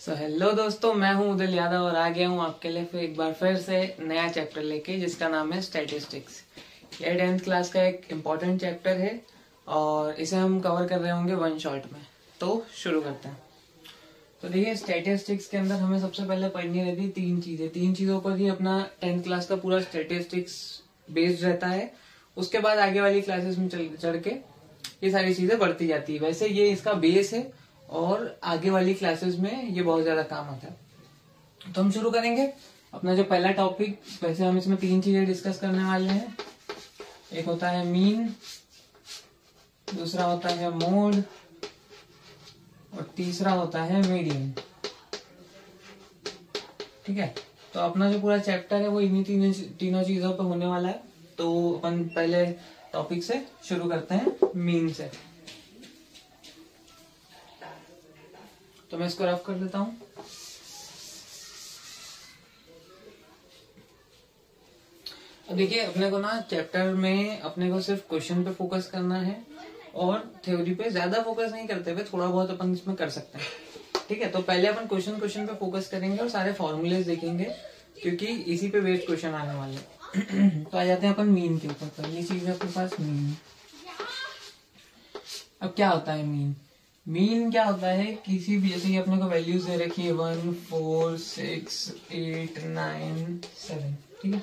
Hello दोस्तों, मैं हूं उदल यादव और आ गया हूं आपके लिए फिर एक बार फिर से नया चैप्टर लेके, जिसका नाम है स्टैटिस्टिक्स। ये 10th क्लास का एक इम्पोर्टेंट चैप्टर है और इसे हम कवर कर रहे होंगे वन शॉट में। तो शुरू करते हैं। तो देखिए, स्टैटिस्टिक्स के अंदर हमें सबसे पहले पढ़नी रहती तीन चीजों पर ही अपना 10th क्लास का पूरा स्टैटिस्टिक्स बेस्ड रहता है। उसके बाद आगे वाली क्लासेस में चढ़ के ये सारी चीजें बढ़ती जाती है। वैसे ये इसका बेस है और आगे वाली क्लासेस में ये बहुत ज्यादा काम आता है। तो हम शुरू करेंगे अपना जो पहला टॉपिक। वैसे हम इसमें तीन चीजें डिस्कस करने वाले हैं। एक होता है मीन, दूसरा होता है मोड और तीसरा होता है मीडियन। ठीक है, तो अपना जो पूरा चैप्टर है वो इन्हीं तीनों चीजों पर होने वाला है। तो अपन पहले टॉपिक से शुरू करते हैं, मीन से। तो मैं इसको रफ कर देता हूं। अब देखिए, अपने को ना चैप्टर में अपने को सिर्फ क्वेश्चन पे फोकस करना है और थ्योरी पे ज्यादा फोकस नहीं करते हुए थोड़ा बहुत अपन इसमें कर सकते हैं। ठीक है, तो पहले अपन क्वेश्चन पे फोकस करेंगे और सारे फॉर्मूलेज देखेंगे, क्योंकि इसी पे बेस्ड क्वेश्चन आने वाले हैं। तो आ जाते हैं अपन मीन के ऊपर। पहली चीज है आपके पास मीन। अब क्या होता है मीन? मीन क्या होता है? किसी भी, जैसे अपने को वैल्यूज दे रखी है 1, 4, 6, 8, 9, 7। ठीक है,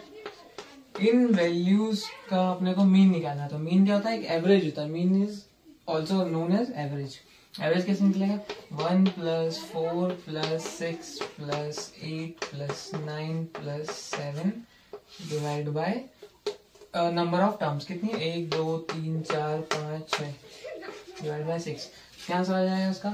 इन वैल्यूज का अपने को मीन निकालना। तो मीन क्या होता है? एक एवरेज होता है। Mean is also known as average. Average कैसे निकलेगा? 1 + 4 + 6 + 8 + 9 + 7 divide by number of terms. कितनी? 1, 2, 3, 4, 5, 6 डिवाइड बाय 6। क्या आंसर आ जाएगा इसका?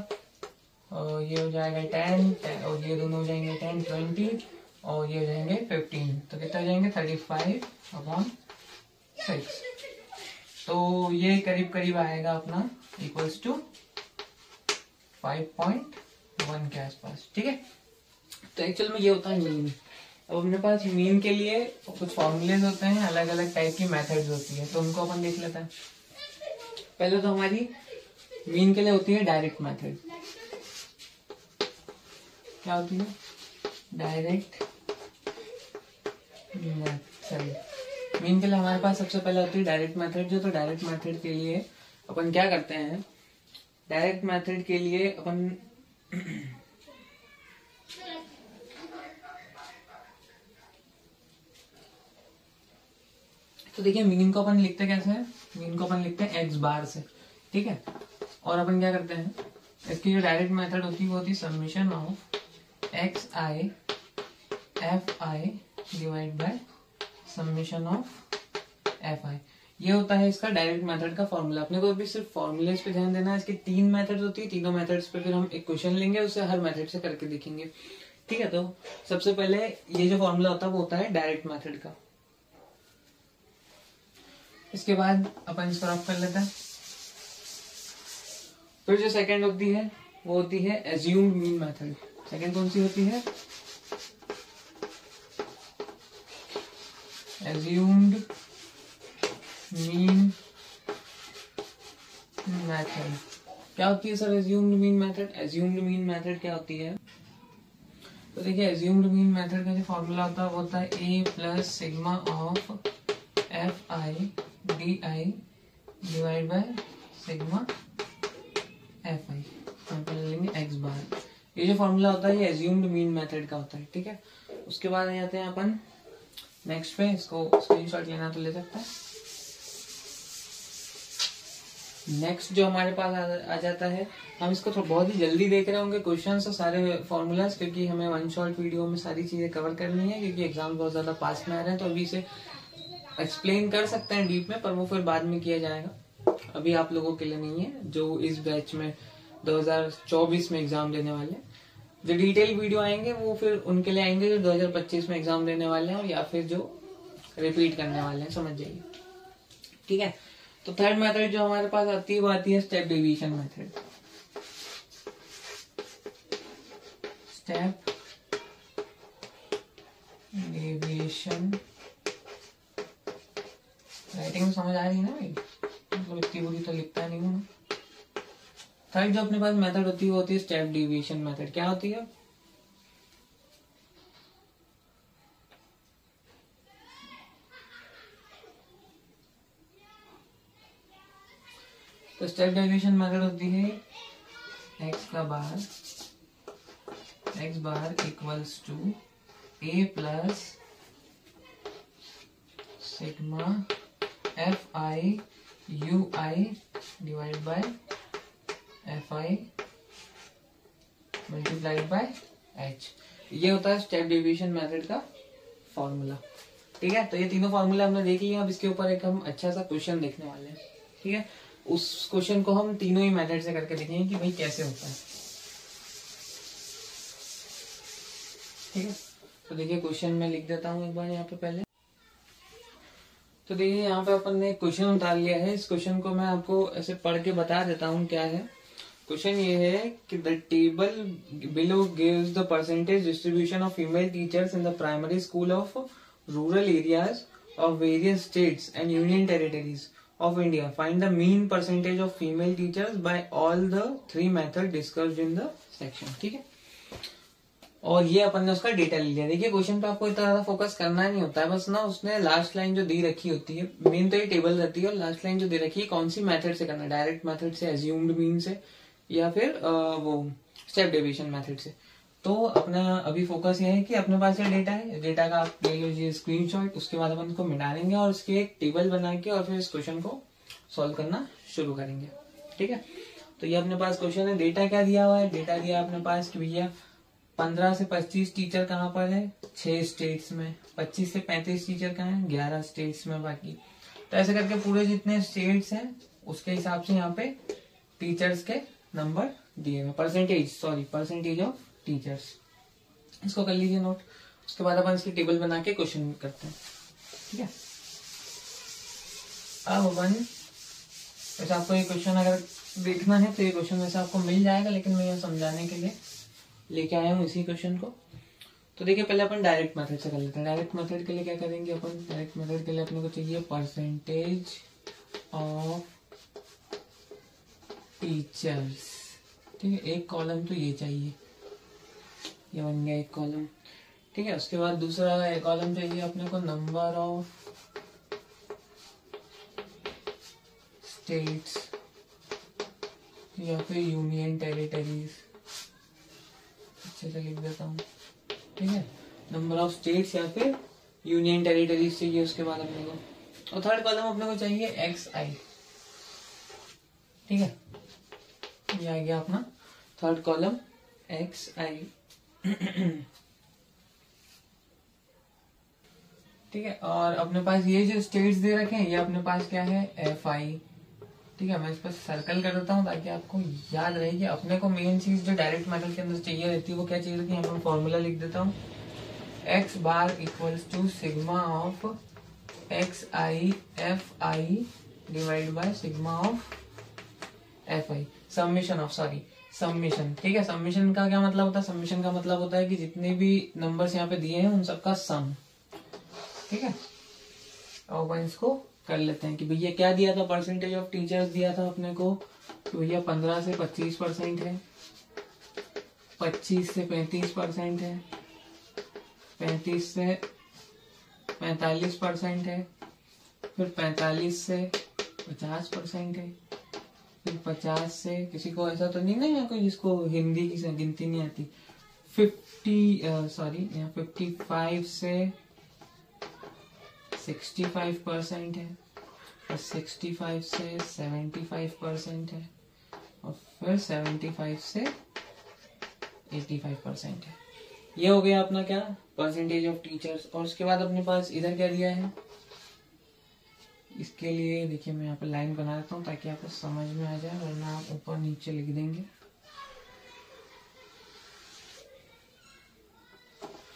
ये हो जाएगा 10 और ये दोनों हो जाएंगे 10, 20 और ये हो जाएंगे 15। तो कितना हो जाएंगे? 35/6। तो ये करीब करीब आएगा अपना इक्वल्स टू 5.1 के आसपास। ठीक है, तो एक्चुअल में ये होता है मीन। अब अपने पास मीन के लिए कुछ फॉर्मूलेज होते हैं, अलग अलग टाइप की मेथड्स होती है, तो उनको अपन देख लेते हैं। पहले तो हमारी मीन के लिए होती है डायरेक्ट मेथड। क्या होती है? Direct method. मीन के लिए हमारे पास सबसे पहले होती है डायरेक्ट मेथड। तो डायरेक्ट मेथड के लिए अपन क्या करते हैं? डायरेक्ट मेथड के लिए अपन तो देखिए, मीन को अपन लिखते कैसे हैं? मीन को अपन लिखते हैं x बार से। ठीक है, और अपन क्या करते हैं? इसकी जो डायरेक्ट मेथड होती है वो होती है summation of xi fi divide by summation of fi। ये होता है इसका डायरेक्ट मेथड का फॉर्मूला। अपने को अभी सिर्फ फॉर्मूलेज पे ध्यान देना है। इसकी 3 मेथड्स होती है, तीनों मेथड्स पे फिर हम एक क्वेश्चन लेंगे, उससे हर मेथड से करके देखेंगे। ठीक है, तो सबसे पहले ये जो फॉर्मूला होता है वो होता है डायरेक्ट मेथड का। इसके बाद अपन इसको रफ कर लेते हैं। फिर जो सेकंड होती है वो होती है एज्यूम्ड मीन मेथड। सेकंड कौन सी होती है? Assumed mean method. क्या होती है sir assumed mean method? Assumed mean method क्या होती है? तो देखिए, एज्यूम्ड मीन मेथड का जो फॉर्मूला होता है वो होता है a + sigma of fi di divide by sigma fi। लेंगे x बार। ये जो फॉर्मूला होता है ये एज्यूम्ड मीन मेथड का होता है। ठीक है, उसके बाद आ जाते हैं अपन नेक्स्ट पे। इसको स्क्रीनशॉट लेना तो ले सकता है। नेक्स्ट जो हमारे पास आ जाता है, हम इसको तो बहुत ही जल्दी देख रहे होंगे क्वेश्चंस और सारे फॉर्मूलाज, क्योंकि हमें वन शॉट वीडियो में सारी चीजें कवर करनी है, क्योंकि एग्जाम बहुत ज्यादा पास में आ रहे हैं। तो अभी इसे एक्सप्लेन कर सकते हैं डीप में, पर वो फिर बाद में किया जाएगा। अभी आप लोगों के लिए नहीं है जो इस बैच में 2024 में एग्जाम देने वाले हैं। जो डिटेल वीडियो आएंगे वो फिर उनके लिए आएंगे जो 2025 में एग्जाम देने वाले हैं या फिर जो रिपीट करने वाले हैं, समझ जाइए। ठीक है, तो थर्ड मेथड जो हमारे पास आती है वो आती है step deviation method. Step deviation. Writing में समझ आ रही है ना भाई? मतलब इतनी बुरी तो लिखता नहीं हूँ। थर्ड जो अपने पास मेथड होती है वो होती है स्टेप डेविएशन मेथड। क्या होती है? तो स्टेप डेविएशन मेथड होती है x bar equals to a plus sigma fi ui divide by fi multiplied by h। ये होता है स्टेप डेविएशन मेथड का फॉर्मूला। ठीक है, तो ये तीनों फॉर्मूला हमने देख लिया। अब इसके ऊपर एक हम अच्छा सा क्वेश्चन देखने वाले हैं। ठीक है, उस क्वेश्चन को हम तीनों ही मेथड से करके देखेंगे कि भाई कैसे होता है। ठीक है, तो देखिए क्वेश्चन में लिख देता हूँ एक बार यहाँ पे पहले। तो देखिए यहाँ पे अपन ने क्वेश्चन उतार लिया है। इस क्वेश्चन को मैं आपको ऐसे पढ़ के बता देता हूँ क्या है। क्वेश्चन ये है कि the table below gives the percentage distribution of female teachers in the primary school of rural areas of various states and union territories of India. Find the mean percentage of female teachers by all the 3 method discussed in the section. ठीक है, और ये अपन ने उसका data ले लिया। देखिए question पे आपको इतना ज्यादा फोकस करना नहीं होता है, बस ना उसने लास्ट लाइन जो दी रखी होती है, मेन तो ये टेबल रहती है, और लास्ट लाइन जो दे रखी है कौन सी मेथड से करना है, डायरेक्ट मेथड से, एज्यूम्ड मीन से, या फिर वो स्टेप डेविएशन मेथड से। तो अपना अभी फोकस ये है कि अपने पास ये डेटा है, डेटा का आप ले लीजिए स्क्रीनशॉट, उसके बाद अपन इसको मिटा देंगे और उसकी एक टेबल बना के और फिर इस क्वेश्चन को सॉल्व करना शुरू करेंगे। ठीक है, तो ये अपने पास क्वेश्चन है। डेटा क्या दिया हुआ है, डेटा दिया अपने पास कि भैया 15 से 25 टीचर कहाँ पर है, 6 स्टेट्स में। 25 से 35 टीचर कहाँ है, 11 स्टेट्स में बाकी। तो ऐसे करके पूरे जितने स्टेट्स हैं उसके हिसाब से यहाँ पे टीचर्स के नंबर दिए हुए, परसेंटेज ऑफ टीचर्स। इसको कर लीजिए नोट। उसके बाद अपन इसकी टेबल बना के क्वेश्चन करते हैं। ठीक है, अब अपन वैसे आपको ये क्वेश्चन अगर देखना है तो ये क्वेश्चन वैसे आपको मिल जाएगा, लेकिन मैं ये समझाने के लिए लेके आया हूँ इसी क्वेश्चन को। तो देखिए पहले अपन डायरेक्ट मेथड से कर लेते हैं। डायरेक्ट मेथड के लिए क्या करेंगे अपन, डायरेक्ट मेथड के लिए अपने को चाहिए परसेंटेज ऑफ टीचर्स। ठीक है, एक कॉलम तो ये चाहिए, ये बन गया एक कॉलम। ठीक है, उसके बाद दूसरा कॉलम चाहिए अपने को नंबर ऑफ स्टेट्स या फिर यूनियन टेरिटरीज, अच्छे से लिख देता हूँ। ठीक है, नंबर ऑफ स्टेट्स या फिर यूनियन टेरिटरीज चाहिए उसके बाद अपने को। और थर्ड कॉलम अपने को चाहिए XI। ठीक है, ये आ गया अपना थर्ड कॉलम XI। ठीक है, और अपने पास ये जो स्टेट्स दे रखे हैं ये अपने पास क्या है, FI। ठीक है, मैं इस पर सर्कल कर देता हूँ ताकि आपको याद रहे कि अपने को मेन चीज जो डायरेक्ट मेथड के अंदर चाहिए रहती है वो क्या चाहिए रहती है। यहाँ पर फॉर्मूला लिख देता हूँ, x bar equals to sigma of XI FI divide by sigma of FI, summation. ठीक है, समेशन का क्या मतलब होता है, समेशन का मतलब होता है कि जितने भी नंबर्स यहाँ पे दिए हैं उन सबका सम। ठीक है, और अपन इसको कर लेते हैं कि भैया क्या दिया था, परसेंटेज ऑफ टीचर्स दिया था अपने को, तो भैया 15 से 25% है, 25 से 35% है, 35 से 45% है, फिर 45 से 50% है, फिर 50 से, किसी को ऐसा तो नहीं ना यहाँ कोई जिसको हिंदी की गिनती नहीं आती, 55 से 65% है, और 65 से 75% है, और फिर 75 से 85% है। ये हो गया अपना क्या, परसेंटेज ऑफ टीचर्स। और उसके बाद अपने पास इधर क्या दिया है, इसके लिए देखिए मैं यहाँ पे लाइन बना देता हूँ ताकि आपको समझ में आ जाए, वरना आप ऊपर नीचे लिख देंगे।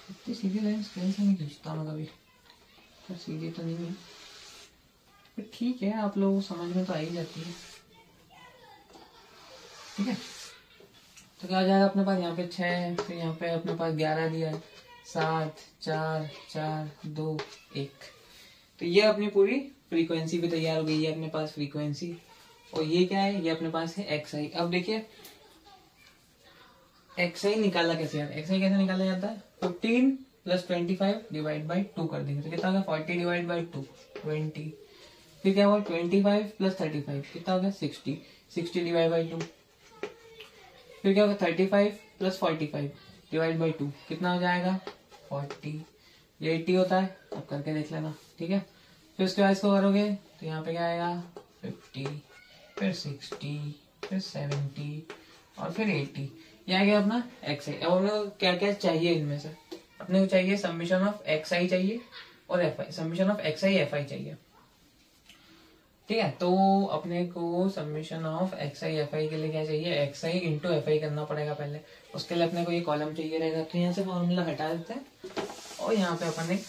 इतनी सीधी लाइन स्क्रीन से नहीं खींचता मैं कभी, तो सीधी तो नहीं है, पर ठीक है आप लोगों को समझ में तो आ ही जाती है। ठीक है, तो क्या आ जाएगा अपने पास, यहाँ पे 6 है, फिर यहाँ पे अपने पास 11 दिया है, 7 4 4 2 1। तो ये अपनी पूरी फ्रीक्वेंसी भी तैयार हो गई है अपने पास फ्रीक्वेंसी। और ये क्या है, ये अपने पास है XI। अब देखिए XI निकाला कैसे जाता है, XI कैसे निकाला जाता है, 15 + 25 डिवाइड बाई 2 कर देंगे तो कितना होगा, 40 डिवाइड बाई 2 20। फिर क्या हुआ, 25 + 35 कितना हो गया, 60। 60 डिवाइड बाई 2, फिर क्या होगा 35 प्लस 45 डिवाइड बाई 2 कितना हो जाएगा 40, ये 80 होता है, अब करके देख लेना, ठीक है। फिर उसके बाद इसको करोगे तो यहाँ पे क्या आएगा 50, फिर 60, फिर 70 और फिर 80, ये आ गया अपना एक्स आई। अब हमें क्या क्या चाहिए इनमें से, अपने को चाहिए समीशन ऑफ एक्स आई चाहिए और F I, summation of X I F आई चाहिए, ठीक है। तो अपने को summation of X I F आई के लिए क्या चाहिए, x I into F I करना पड़ेगा पहले, उसके लिए अपने को ये कॉलम चाहिए रहेगा। तो यहाँ से फॉर्मूला हटा देते हैं और यहाँ पे अपन एक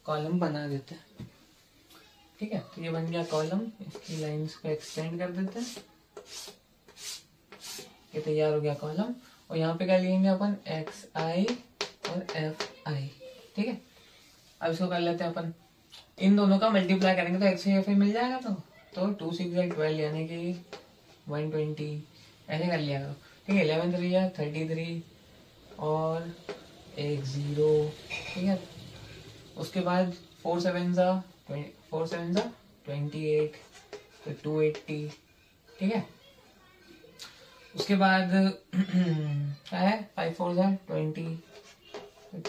कॉलम बना देते हैं, ठीक है। तो ये बन गया कॉलम, इसकी लाइंस को एक्सटेंड कर देते हैं, ये तैयार हो गया कॉलम। और यहाँ पे क्या लिखेंगे अपन एक्स आई और एफ आई, ठीक है। अब इसको कर लेते हैं अपन, इन दोनों का मल्टीप्लाई करेंगे तो एक्स आई एफ आई मिल जाएगा। तो 2 6 12 यानी कि 120 ऐसे कर लिया करो, ठीक है। 11 3 33 और 1 0, ठीक है। उसके बाद 4 7 28, तो 280, ठीक है। उसके बाद क्या है 5 4 20,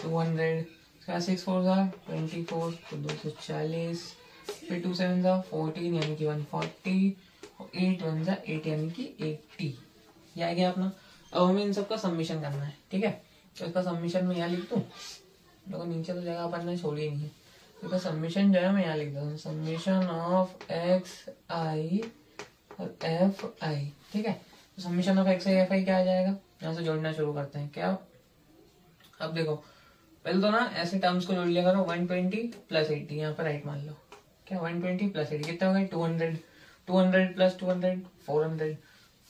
200, 6 4 24, तो 240, फिर 2 7 14 यानी कि 140 और 8 1 8 यानी कि 80, ये आ गया अपना। अब हमें इन सबका सबमिशन करना है, ठीक है। तो इसका सबमिशन में यहाँ लिख दूं, देखो नीचे तो जगह अपन ने छोड़ी नहीं है, तो सबमिशन जो है मैं यहाँ लिख देता हूँ, सबमिशन ऑफ एक्स आई और एफ आई, ठीक है। तो submission of X I F आई क्या आ जाएगा, यहाँ से जोड़ना शुरू करते हैं। क्या, अब देखो पहले तो ना ऐसे टर्म्स को जोड़ लिया करो, 120 प्लस 80, यहाँ पर राइट मान लो, क्या 120 प्लस 80 कितना हो गया 200, 200 प्लस 200 400,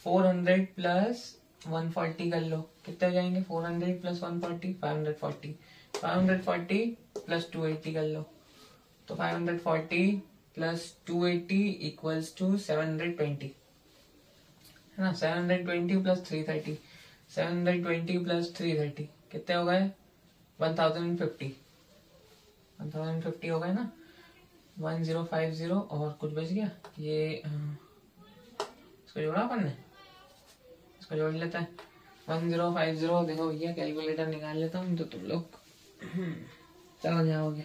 400 प्लस 140 कर लो, कितने हो जाएंगे 400 प्लस 140 540, 540 प्लस 280 कर लो, तो 540 प्लस 280 इक्वल्स टू 720, है ना। 720 प्लस 330, 720 प्लस 330 कितने हो गए 1050, 1050 हो गए ना। 1050 और कुछ बच गया, ये इसको जोड़ा अपन ने, इसको जोड़ लेते हैं 1050। देखो भैया कैलकुलेटर निकाल लेता हूँ तो तुम लोग चलो जाओगे।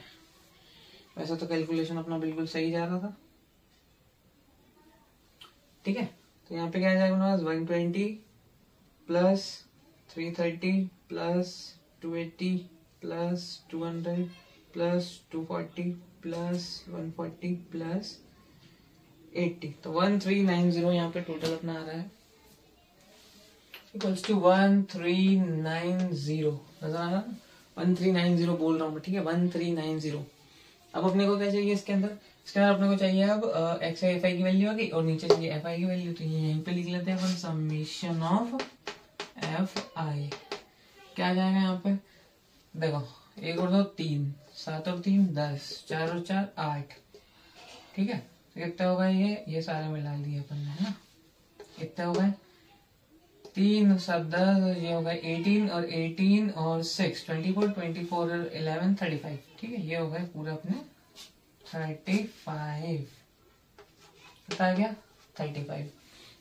वैसे तो कैलकुलेशन अपना बिल्कुल सही जा रहा था, ठीक है। तो यहाँ पे क्या आ जाएगा अपने पास 120 plus 330 plus 280 plus 200 plus 240 plus 140 plus 80, तो 1390 यहाँ पे टोटल अपना आ रहा है, इक्वल्स टू 1390, नजर आ रहा है 1390 बोल रहा हूँ मैं, ठीक है 1390। अब अपने को क्या चाहिए इसके अंदर, इसके अंदर अपने को चाहिए अब एक्स आई एफ आई की वैल्यू होगी और नीचे चाहिए एफ आई की वैल्यू, तो ये यहीं पे लिख लेते हैं अपन समीशन ऑफ एफ आई। क्या आ जाएगा यहाँ पे, देखो 1 और 2 3, 7 और 3 10, 4 और 4 8, ठीक है। तो कितना होगा ये सारे मिला दिए अपन ने, है ना। कितने हो गए 3 7 10, ये होगा 18 और 18 और 6 24, 24 और 11 35, ठीक है। ये हो गए पूरे अपने 35, कितना आ गया 35।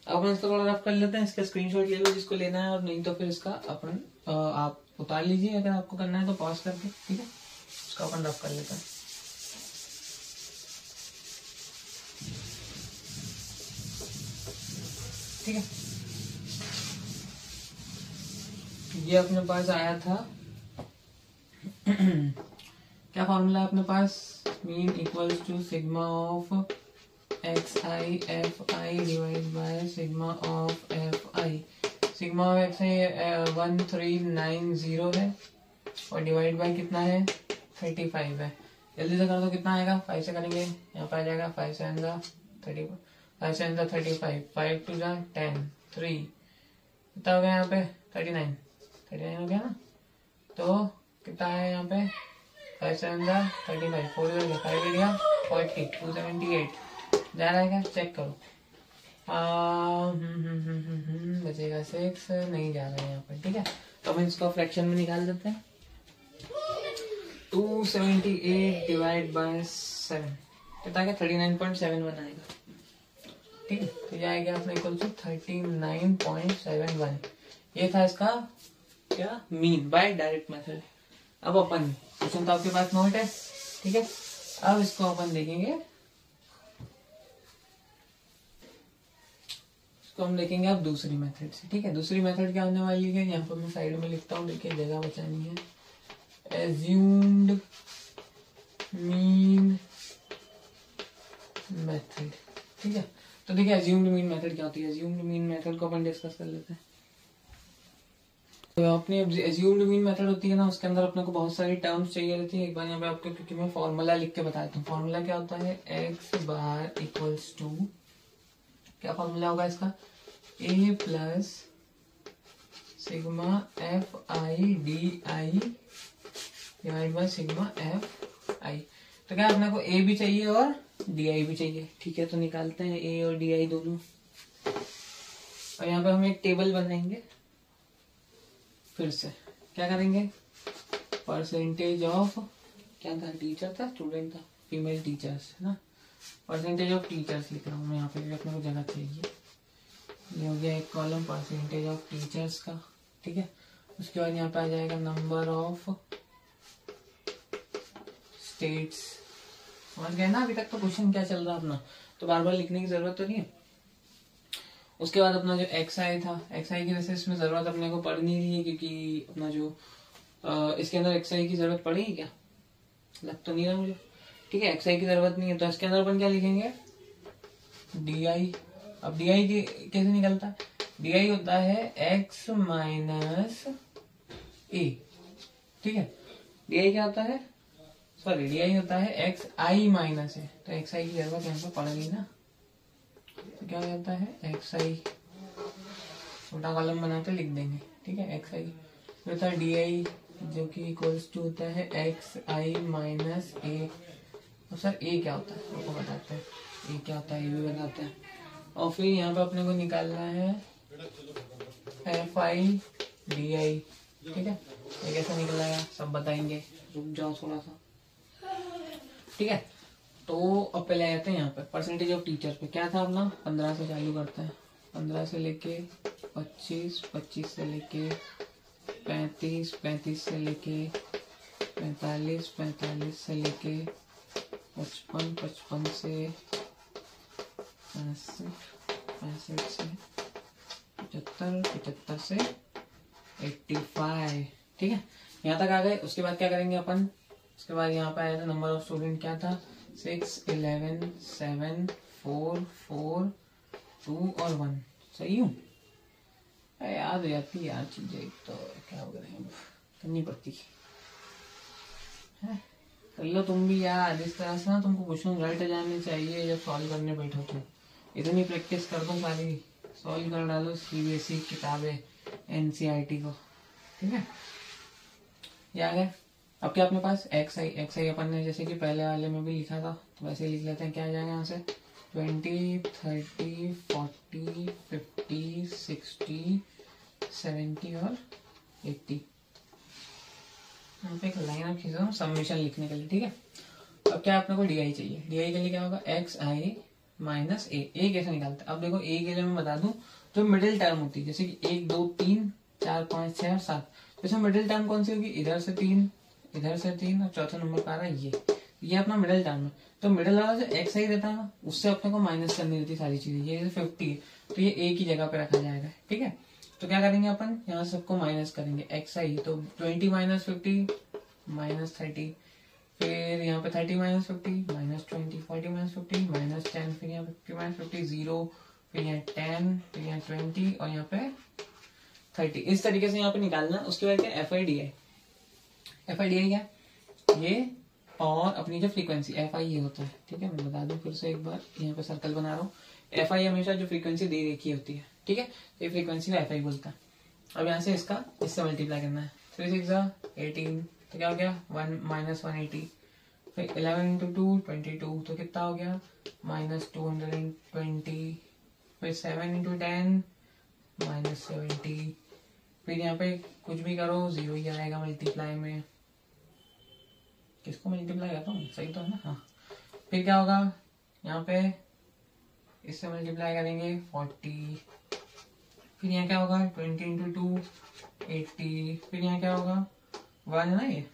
अब अपन इसको थोड़ा रफ कर लेते हैं, इसका स्क्रीनशॉट ले लो जिसको लेना है, और नहीं तो फिर इसका अपन आप उतार लीजिए अगर आपको करना है तो पॉज करके, ठीक है। इसको अपन रफ कर लेते हैं, ठीक है। ये अपने पास आया था क्या फॉर्मूला अपने पास, mean equals to sigma of X I F I divide by sigma of F I. Sigma of X I 1390 है और डिवाइड बाय कितना है 35 है। जल्दी से कर दो, कितना आएगा 5 से करेंगे, यहाँ पे आ जाएगा 5 से 30, 5 से 35, 5 to 10 3, कितना हो गया यहाँ पे 39 हो गया ना। तो कितना है यहाँ पे 5 से 35, 4 5 गया 40, 278 जा रहा है क्या, चेक करो। बचेगा 6, नहीं जा रहा है यहाँ पर, ठीक है। तो हम इसको फ्रैक्शन में निकाल देते हैं, 278 डिवाइड बाय 7 कितना आएगा 39.71 आएगा। ठीक है, तो ये आएगा अपना इक्वल टू 39.71। ये था इसका क्या मीन बाय डायरेक्ट मेथड। अब अपन क्वेश्चन तो आपके पास नोट है, ठीक है, अब इसको अपन देखेंगे, इसको हम देखेंगे अब दूसरी मेथड से। ठीक है, दूसरी मेथड क्या होने वाली है, यहाँ पर मैं साइड में लिखता हूँ, देखिए जगह बचानी है। Assumed mean method. ठीक है, तो देखिए एज्यूम्ड मीन मेथड क्या होती है। एज्यूम्ड मीन मेथड को अपन डिस्कस कर लेते हैं। तो अपनी एज्यूम्ड मीन मेथड होती है ना, उसके अंदर अपने को बहुत सारी टर्म्स चाहिए रहती है। एक बार यहाँ पे आपको, क्योंकि मैं फॉर्मूला लिख के बताता हूँ। फॉर्मूला क्या होता है, एक्स बार इक्वल्स टू, क्या फॉर्मूला होगा इसका, A plus sigma F I D I divide by sigma F I. तो क्या अपने को ए भी चाहिए और डी आई भी चाहिए। ठीक है, तो निकालते हैं ए और डी आई दोनों, और यहाँ पे हम एक टेबल बनाएंगे। फिर से क्या करेंगे, परसेंटेज ऑफ, क्या था, टीचर था, स्टूडेंट था, फीमेल टीचर्स है ना, परसेंटेज ऑफ टीचर्स लिख रहा हूँ मैं यहाँ पे, अपने को जगह चाहिए। ये हो गया एक कॉलम परसेंटेज ऑफ टीचर्स का। ठीक है, उसके बाद यहाँ पे आ जाएगा नंबर ऑफ स्टेट्स। समझ गए ना, अभी तक तो क्वेश्चन क्या चल रहा है अपना, तो बार बार लिखने की जरूरत तो नहीं है। उसके बाद अपना जो एक्स आई था, एक्स आई की वजह से इसमें जरूरत अपने को पड़ नहीं रही है, क्योंकि अपना जो इसके अंदर एक्स आई की जरूरत पड़ेगी क्या, लग तो नहीं रहा मुझे। ठीक है, एक्स आई की जरूरत नहीं है, तो इसके अंदर अपन क्या लिखेंगे, डी आई। अब डी आई कैसे निकलता है, डी आई होता है एक्स माइनस ए। ठीक है, डी आई क्या होता है, सॉरी डी आई होता है एक्स आई माइनस ए, तो एक्स आई की जरूरत यहाँ पे पड़ गई ना, तो क्या हो जाता है एक्स आई, छोटा कॉलम बनाते लिख देंगे। ठीक है, एक्स आई, फिर होता है डी आई जो कि इक्वल्स टू होता है एक्स आई माइनस ए। तो सर ए क्या होता है आपको बताते हैं, ए क्या होता है ये भी बताते हैं। और फिर यहाँ पे अपने को निकालना है एफ आई डी आई। ठीक है, ये कैसे निकलेगा सब बताएंगे, रुक जाओ थोड़ा सा। ठीक है, तो अब पहले आ जाते हैं यहाँ पे परसेंटेज ऑफ टीचर पे। क्या था अपना, 15 से चालू करते हैं, 15 से लेके 25, 25 से लेके 35, 35 से लेके 45, 45 से लेके 55, 55 से 65, 65 से 75, 75 से 85। ठीक है, यहाँ तक आ गए। उसके बाद क्या करेंगे अपन, उसके बाद यहाँ पे आया था नंबर ऑफ स्टूडेंट, क्या था 6, 11, 7, 4, 4, 2 और 1। सही हूँ, याद हो जाती यार चीजें, तो क्या हो गया करनी पड़ती है। कर लो तुम भी यार, इस तरह से ना तुमको क्वेश्चन रट जाने चाहिए जब सॉल्व करने बैठो तो। इतनी प्रैक्टिस कर दो, सारी सॉल्व कर डालो सीबीएसई किताबें, एनसीईआरटी को। ठीक है, ये आ गए। अब क्या अपने पास एक्स आई अपन ने जैसे कि पहले वाले में भी लिखा था, तो वैसे ही लिख लेते हैं। क्या आ जाएगा यहाँ से 20, 30, 40, 50, 60, 70 और 80। यहाँ पे एक लाइन खींच रहा हूँ सबमिशन लिखने के लिए। ठीक है, अब क्या अपने को डी आई चाहिए। डी आई के लिए क्या होगा, एक्स आई माइनस ए। ए कैसे निकालते हैं, अब देखो ए के लिए मैं बता दूं, जो मिडिल टर्म होती है, जैसे कि 1, 2, 3, 4, 5, 6 और 7, जैसे मिडिल टर्म कौन सी होगी, इधर से 3, इधर से 3 और चौथा नंबर पर आ रहा है ये अपना मिडिल टर्म है। तो मिडिल वाला जो एक्स आई रहता है ना, उससे अपने को माइनस करनी रहती है सारी चीजें। ये 50 है, तो ये ए की जगह पे रखा जाएगा। ठीक है, तो क्या करेंगे अपन, यहाँ सबको माइनस करेंगे। एक्स आई तो 20 माइनस 50 माइनस 30, फिर यहाँ पे 30 माइनस 50 माइनस 20, 40 माइनस 50 माइनस 10, फिर यहाँ पे 50 माइनस 50 0, फिर यहाँ 10, फिर यहाँ 20 और यहाँ पे 30। इस तरीके से यहाँ पे निकालना। उसके बाद क्या, F I D I. F I D आई क्या, ये और अपनी जो फ्रीक्वेंसी एफ आई ये होता है। ठीक है, मैं बता दूं फिर से एक बार, यहाँ पे सर्कल बना रहा हूँ। एफ आई हमेशा जो फ्रीक्वेंसी दे रखी होती है। ठीक है, तो ये फ्रीक्वेंसी को एफ आई बोलता है। अब यहाँ से इसका इससे मल्टीप्लाई करना है। 3 6 18, तो क्या हो गया 1 माइनस 180, फिर 11 इंटू 2 22, तो कितना हो गया माइनस 220, फिर 7 इंटू 10 माइनस 70, फिर यहाँ पे कुछ भी करो 0 ही आएगा मल्टीप्लाई में। किसको मल्टीप्लाई करता हूँ, सही तो है ना, हाँ। फिर क्या होगा यहाँ पे इससे मल्टीप्लाई करेंगे 40, फिर यहाँ क्या होगा 20 इंटू 2 80, फिर यहाँ क्या होगा 1 है ना ये,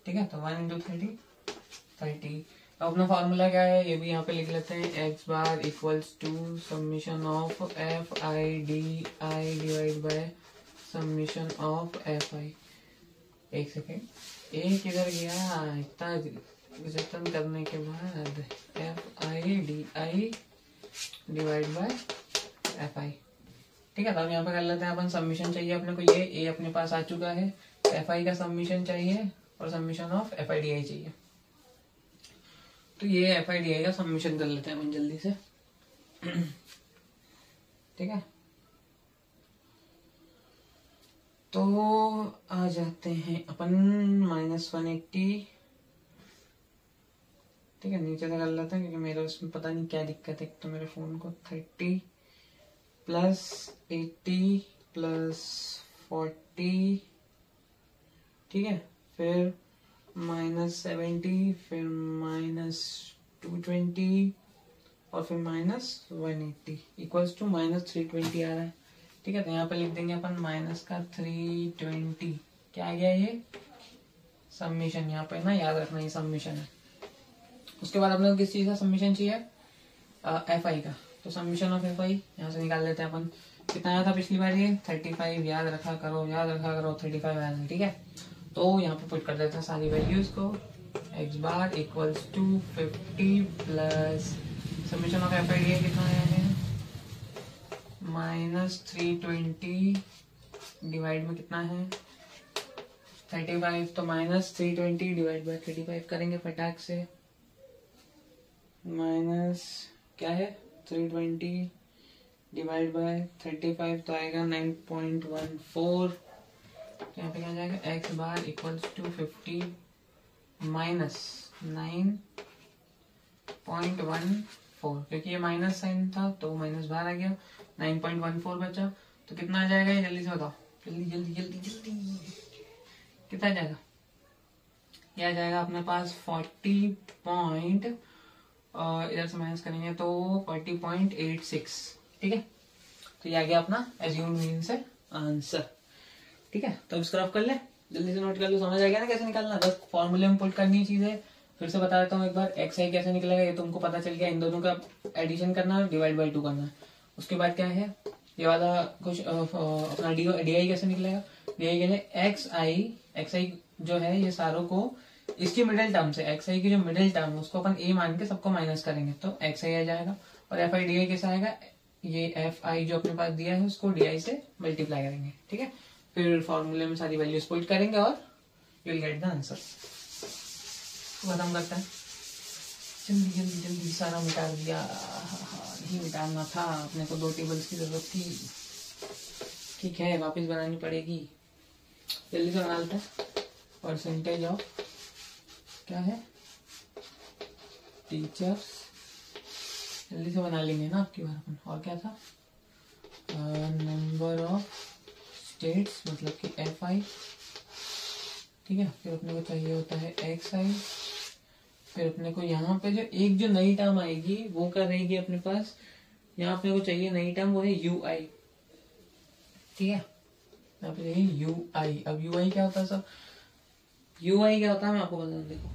ठीक है, तो 1 इंटू 30। अब अपना फॉर्मूला क्या है ये भी यहाँ पे लिख लेते हैं, X bar equals to summation of F I D I divide by summation of F I. एक सेकेंड, एक किधर गया, इतना जतन करने के बाद F I D I divide bye F I, ठीक है। तो अब यहाँ पे कर लेते हैं अपन, सबमिशन चाहिए अपने को, ये ए अपने पास आ चुका है, एफ आई का सबमिशन चाहिए और submission of F I D आई चाहिए। तो ये एफ आई डी आई का सबमिशन कर लेते हैं अपन जल्दी से, ठीक है। तो आ जाते हैं अपन -180, ठीक है, नीचे से कर लेते हैं क्योंकि मेरे उसमें पता नहीं क्या दिक्कत है। तो मेरे फोन को 30 प्लस 80 प्लस 40, ठीक है, फिर -70, फिर -220 और फिर -180 इक्वल्स टू -320 आ रहा है, ठीक है। तो यहाँ पे लिख देंगे अपन माइनस का 320, क्या आ गया ये सबमिशन, यहाँ पे ना याद रखना ये सबमिशन है। उसके बाद अपने को किस चीज का सबमिशन चाहिए, एफ आई का। तो सबमिशन ऑफ एफ आई यहाँ से निकाल लेते हैं अपन, कितना आया था पिछली बार ये 35, याद रखा करो 35 आया था, ठीक है। तो यहाँ पे पुट कर देते हैं सारी वैल्यूज को, X bar equals to 50 plus submission of F I कितना आया है -320 डिवाइड में कितना है 35, तो -320 डिवाइड बाय 35 करेंगे फटाक से, माइनस क्या है 320 डिवाइड बाय 35 तो आएगा 9.14। यहाँ पे क्या जाएगा, X bar equals to 50 minus 9.14, क्योंकि ये माइनस साइन था तो माइनस बाहर आ गया, 9.14 बचा। तो कितना आ जाएगा ये जल्दी से बताओ, जल्दी जल्दी जल्दी जल्दी, कितना आ जाएगा, ये आ जाएगा अपने पास 40 पॉइंट, इधर से माइनस करेंगे तो 40.86, ठीक है। तो ये आ गया अपना एज्यूम्ड मीन से आंसर, ठीक है। तो अब इसको रफ कर ले, जल्दी से नोट कर लो, समझ आ गया ना कैसे निकालना, बस फॉर्मूले में पुट करनी चीजें। फिर से बता देता हूँ एक बार, एक्स आई कैसे निकलेगा ये तुमको पता चल गया, इन दोनों का एडिशन करना है, डिवाइड बाई 2 करना है। उसके बाद क्या है ये वाला कुछ अपना डी आई कैसे निकलेगा, डी आई के लिए एक्स आई जो है ये सारों को इसकी मिडिल टर्म से, एक्स आई की जो मिडिल टर्म है उसको अपन ए मान के सबको माइनस करेंगे तो एक्स आई आ जाएगा, और एफ आई डी आई कैसे आएगा, ये एफ आई जो अपने पास दिया है उसको डी आई से मल्टीप्लाई करेंगे, ठीक है। फिर फॉर्मूले में सारी वैल्यूज पुट करेंगे और you will get the answer. खत्म करते हैं, जल्दी जल्दी जल्दी सारा मिटा दिया, नहीं मिटाना था अपने को, 2 टेबल्स की जरूरत थी, ठीक है वापस बनानी पड़ेगी, जल्दी से बना लेते हैं। परसेंटेज ऑफ क्या है टीचर्स, जल्दी से बना लेंगे ना आपकी बार अपन। और क्या था, नंबर ऑफ स्टेट्स मतलब कि एफ आई, ठीक है। फिर अपने को चाहिए होता है एक्स आई, फिर अपने को यहाँ पे जो नई टर्म आएगी वो क्या रहेगी अपने पास, यहाँ अपने को चाहिए नई टर्म, वो है यू आई, ठीक है। यहाँ पे चाहिए यू आई। अब यू आई क्या होता है सर, यू आई क्या होता है मैं आपको बता दूं, देखो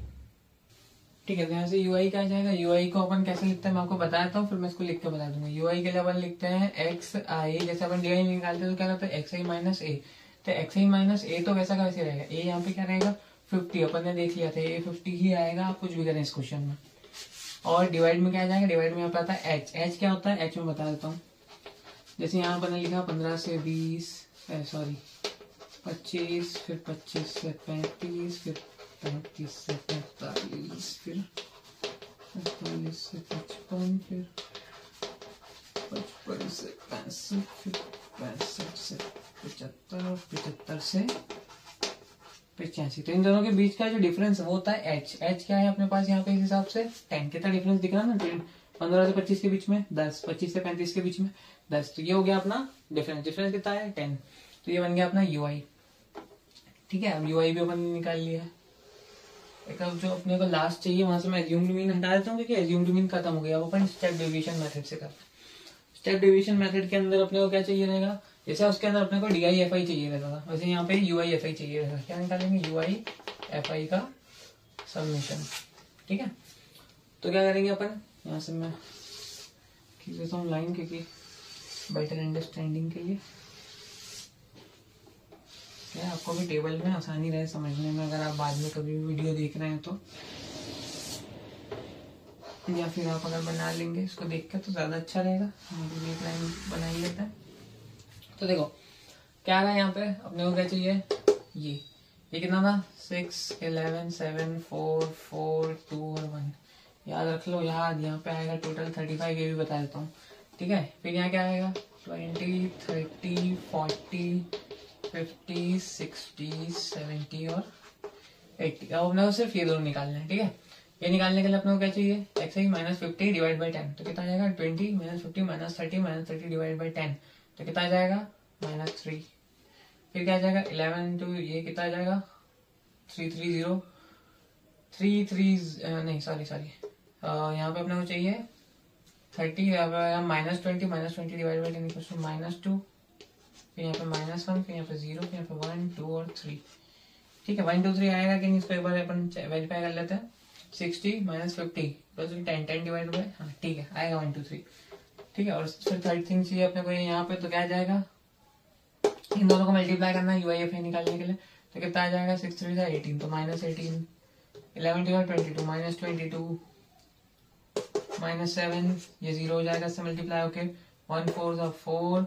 ठीक है। तो यहाँ से यू आई क्या आ जाएगा, यू आई को अपन कैसे लिखते हैं मैं आपको बताता हूँ, फिर मैं इसको लिख के बता दूंगा। यू आई के लिए अपन लिखते हैं एक्स आई, जैसे अपन डी आई निकालते हैं तो क्या रहता है एक्स आई माइनस ए, तो एक्स आई माइनस ए तो वैसा कैसे रहेगा, ए यहाँ पे क्या रहेगा 50, अपन ने देख लिया था ये 50 ही आएगा, आप कुछ भी करें इस क्वेश्चन में। और डिवाइड में क्या आ जाएगा, डिवाइड में यहाँ पे आता है एच, एच क्या होता है एच में बता देता हूँ, जैसे यहाँ पर लिखा 15 से 20 सॉरी 25, फिर 25 से 35, फिर 35 से 45, फिर 45 से 55, फिर 55 से 65, फिर 65 से 75, 75 से 85। तो इन दोनों के बीच का जो डिफरेंस है वो होता है एच। एच क्या है अपने पास यहाँ पे इस हिसाब से 10, कितना डिफरेंस दिख रहा है ना, 15 से 25 के बीच में 10, 25 से 35 के बीच में 10, तो ये हो गया अपना डिफरेंस। डिफरेंस कितना है 10, तो ये बन गया अपना यू आई, ठीक है। अब यू आई भी अपन निकाल लिया है, एक अब जो अपने को लास्ट चाहिए वहां से मैं एज्यूम्ड मीन हटा देता हूँ, क्योंकि एज्यूम्ड मीन खत्म हो गया, वो अपन स्टेप डेविएशन मेथड से करते हैं। स्टेप डेविएशन मेथड के अंदर अपने को क्या चाहिए रहेगा, जैसे उसके अंदर अपने को DIFI चाहिए रहता था, वैसे यहाँ पे UIFI चाहिए रहेगा। क्या निकालेंगे, UIFI का सबमिशन। ठीक है, तो क्या करेंगे अपन, यहाँ से मैं खींच देता हूँ लाइन, क्योंकि बेटर अंडरस्टैंडिंग के लिए क्या आपको भी टेबल में आसानी रहे समझने में, अगर आप बाद में कभी वीडियो देख रहे हैं तो, या फिर आप अगर बना लेंगे इसको देख कर तो ज्यादा अच्छा रहेगा। हम भी एक लाइन बना ही लेते हैं। तो देखो क्या है यहाँ पे, अपने को क्या चाहिए, ये कितना था, 6, 11, 7, 4, 4, 2 और 1, याद रख लो याद। यहाँ पे आएगा टोटल 35, ये भी बता देता हूँ। ठीक है, फिर यहाँ क्या आएगा, 20, 30, 40, 50, 60, 70 और 80। अब अपने को सिर्फ ये दोनों निकालने हैं। ठीक है, ये निकालने के लिए अपने को क्या चाहिए, XI - 50 डिवाइड बाई 10, तो कितना आ जाएगा, 20 - 50 - 30 डिवाइड बाई 10, तो कितना आ जाएगा, -3। फिर क्या आ जाएगा, 11 टू ये कितना आ जाएगा, 330, 33 नहीं सॉरी यहाँ पे अपने को चाहिए 30, -20 डिवाइड बाई 10 इक्वल्स टू -2, फिर यहाँ पे -1, फिर यहाँ पे 0, फिर यहाँ पे 1, 2 और 3। ठीक है, 1, 2, 3 आएगा कि नहीं, इसको एक बार अपन वेरीफाई कर लेते हैं। 60 - 50 प्लस 10 डिवाइड बाई, हाँ ठीक है आएगा 1, 2, 3। ठीक है, और फिर थर्ड थिंग चाहिए अपने को यहाँ पे, तो क्या आ जाएगा, इन दोनों को मल्टीप्लाई करना है UIFI निकालने के लिए, तो कितना आ जाएगा, 6 3 18, तो -18, 11 2 22, -22, -7, ये 0 हो जाएगा इससे मल्टीप्लाई होके, 1 4 4,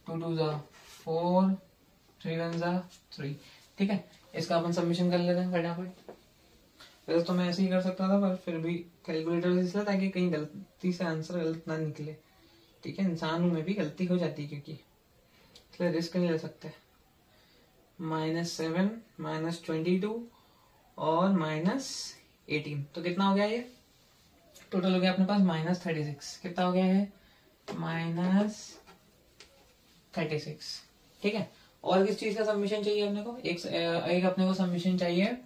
2 2 4, 3 1 3। ठीक है, इसका अपन सबमिशन कर लेते हैं फटाफट। वैसे तो मैं ऐसे ही कर सकता था, पर फिर भी कैलकुलेटर इसलिए ताकि कहीं गलती से आंसर गलत ना निकले। ठीक है, इंसान हूं मैं भी, गलती हो जाती है क्योंकि, इसलिए रिस्क नहीं ले सकते। -7, -22 और -18, तो कितना हो गया, ये टोटल हो गया अपने पास -36। कितना हो गया है, -36। ठीक है, और किस चीज का सबमिशन चाहिए अपने को, एक अपने को सबमिशन चाहिए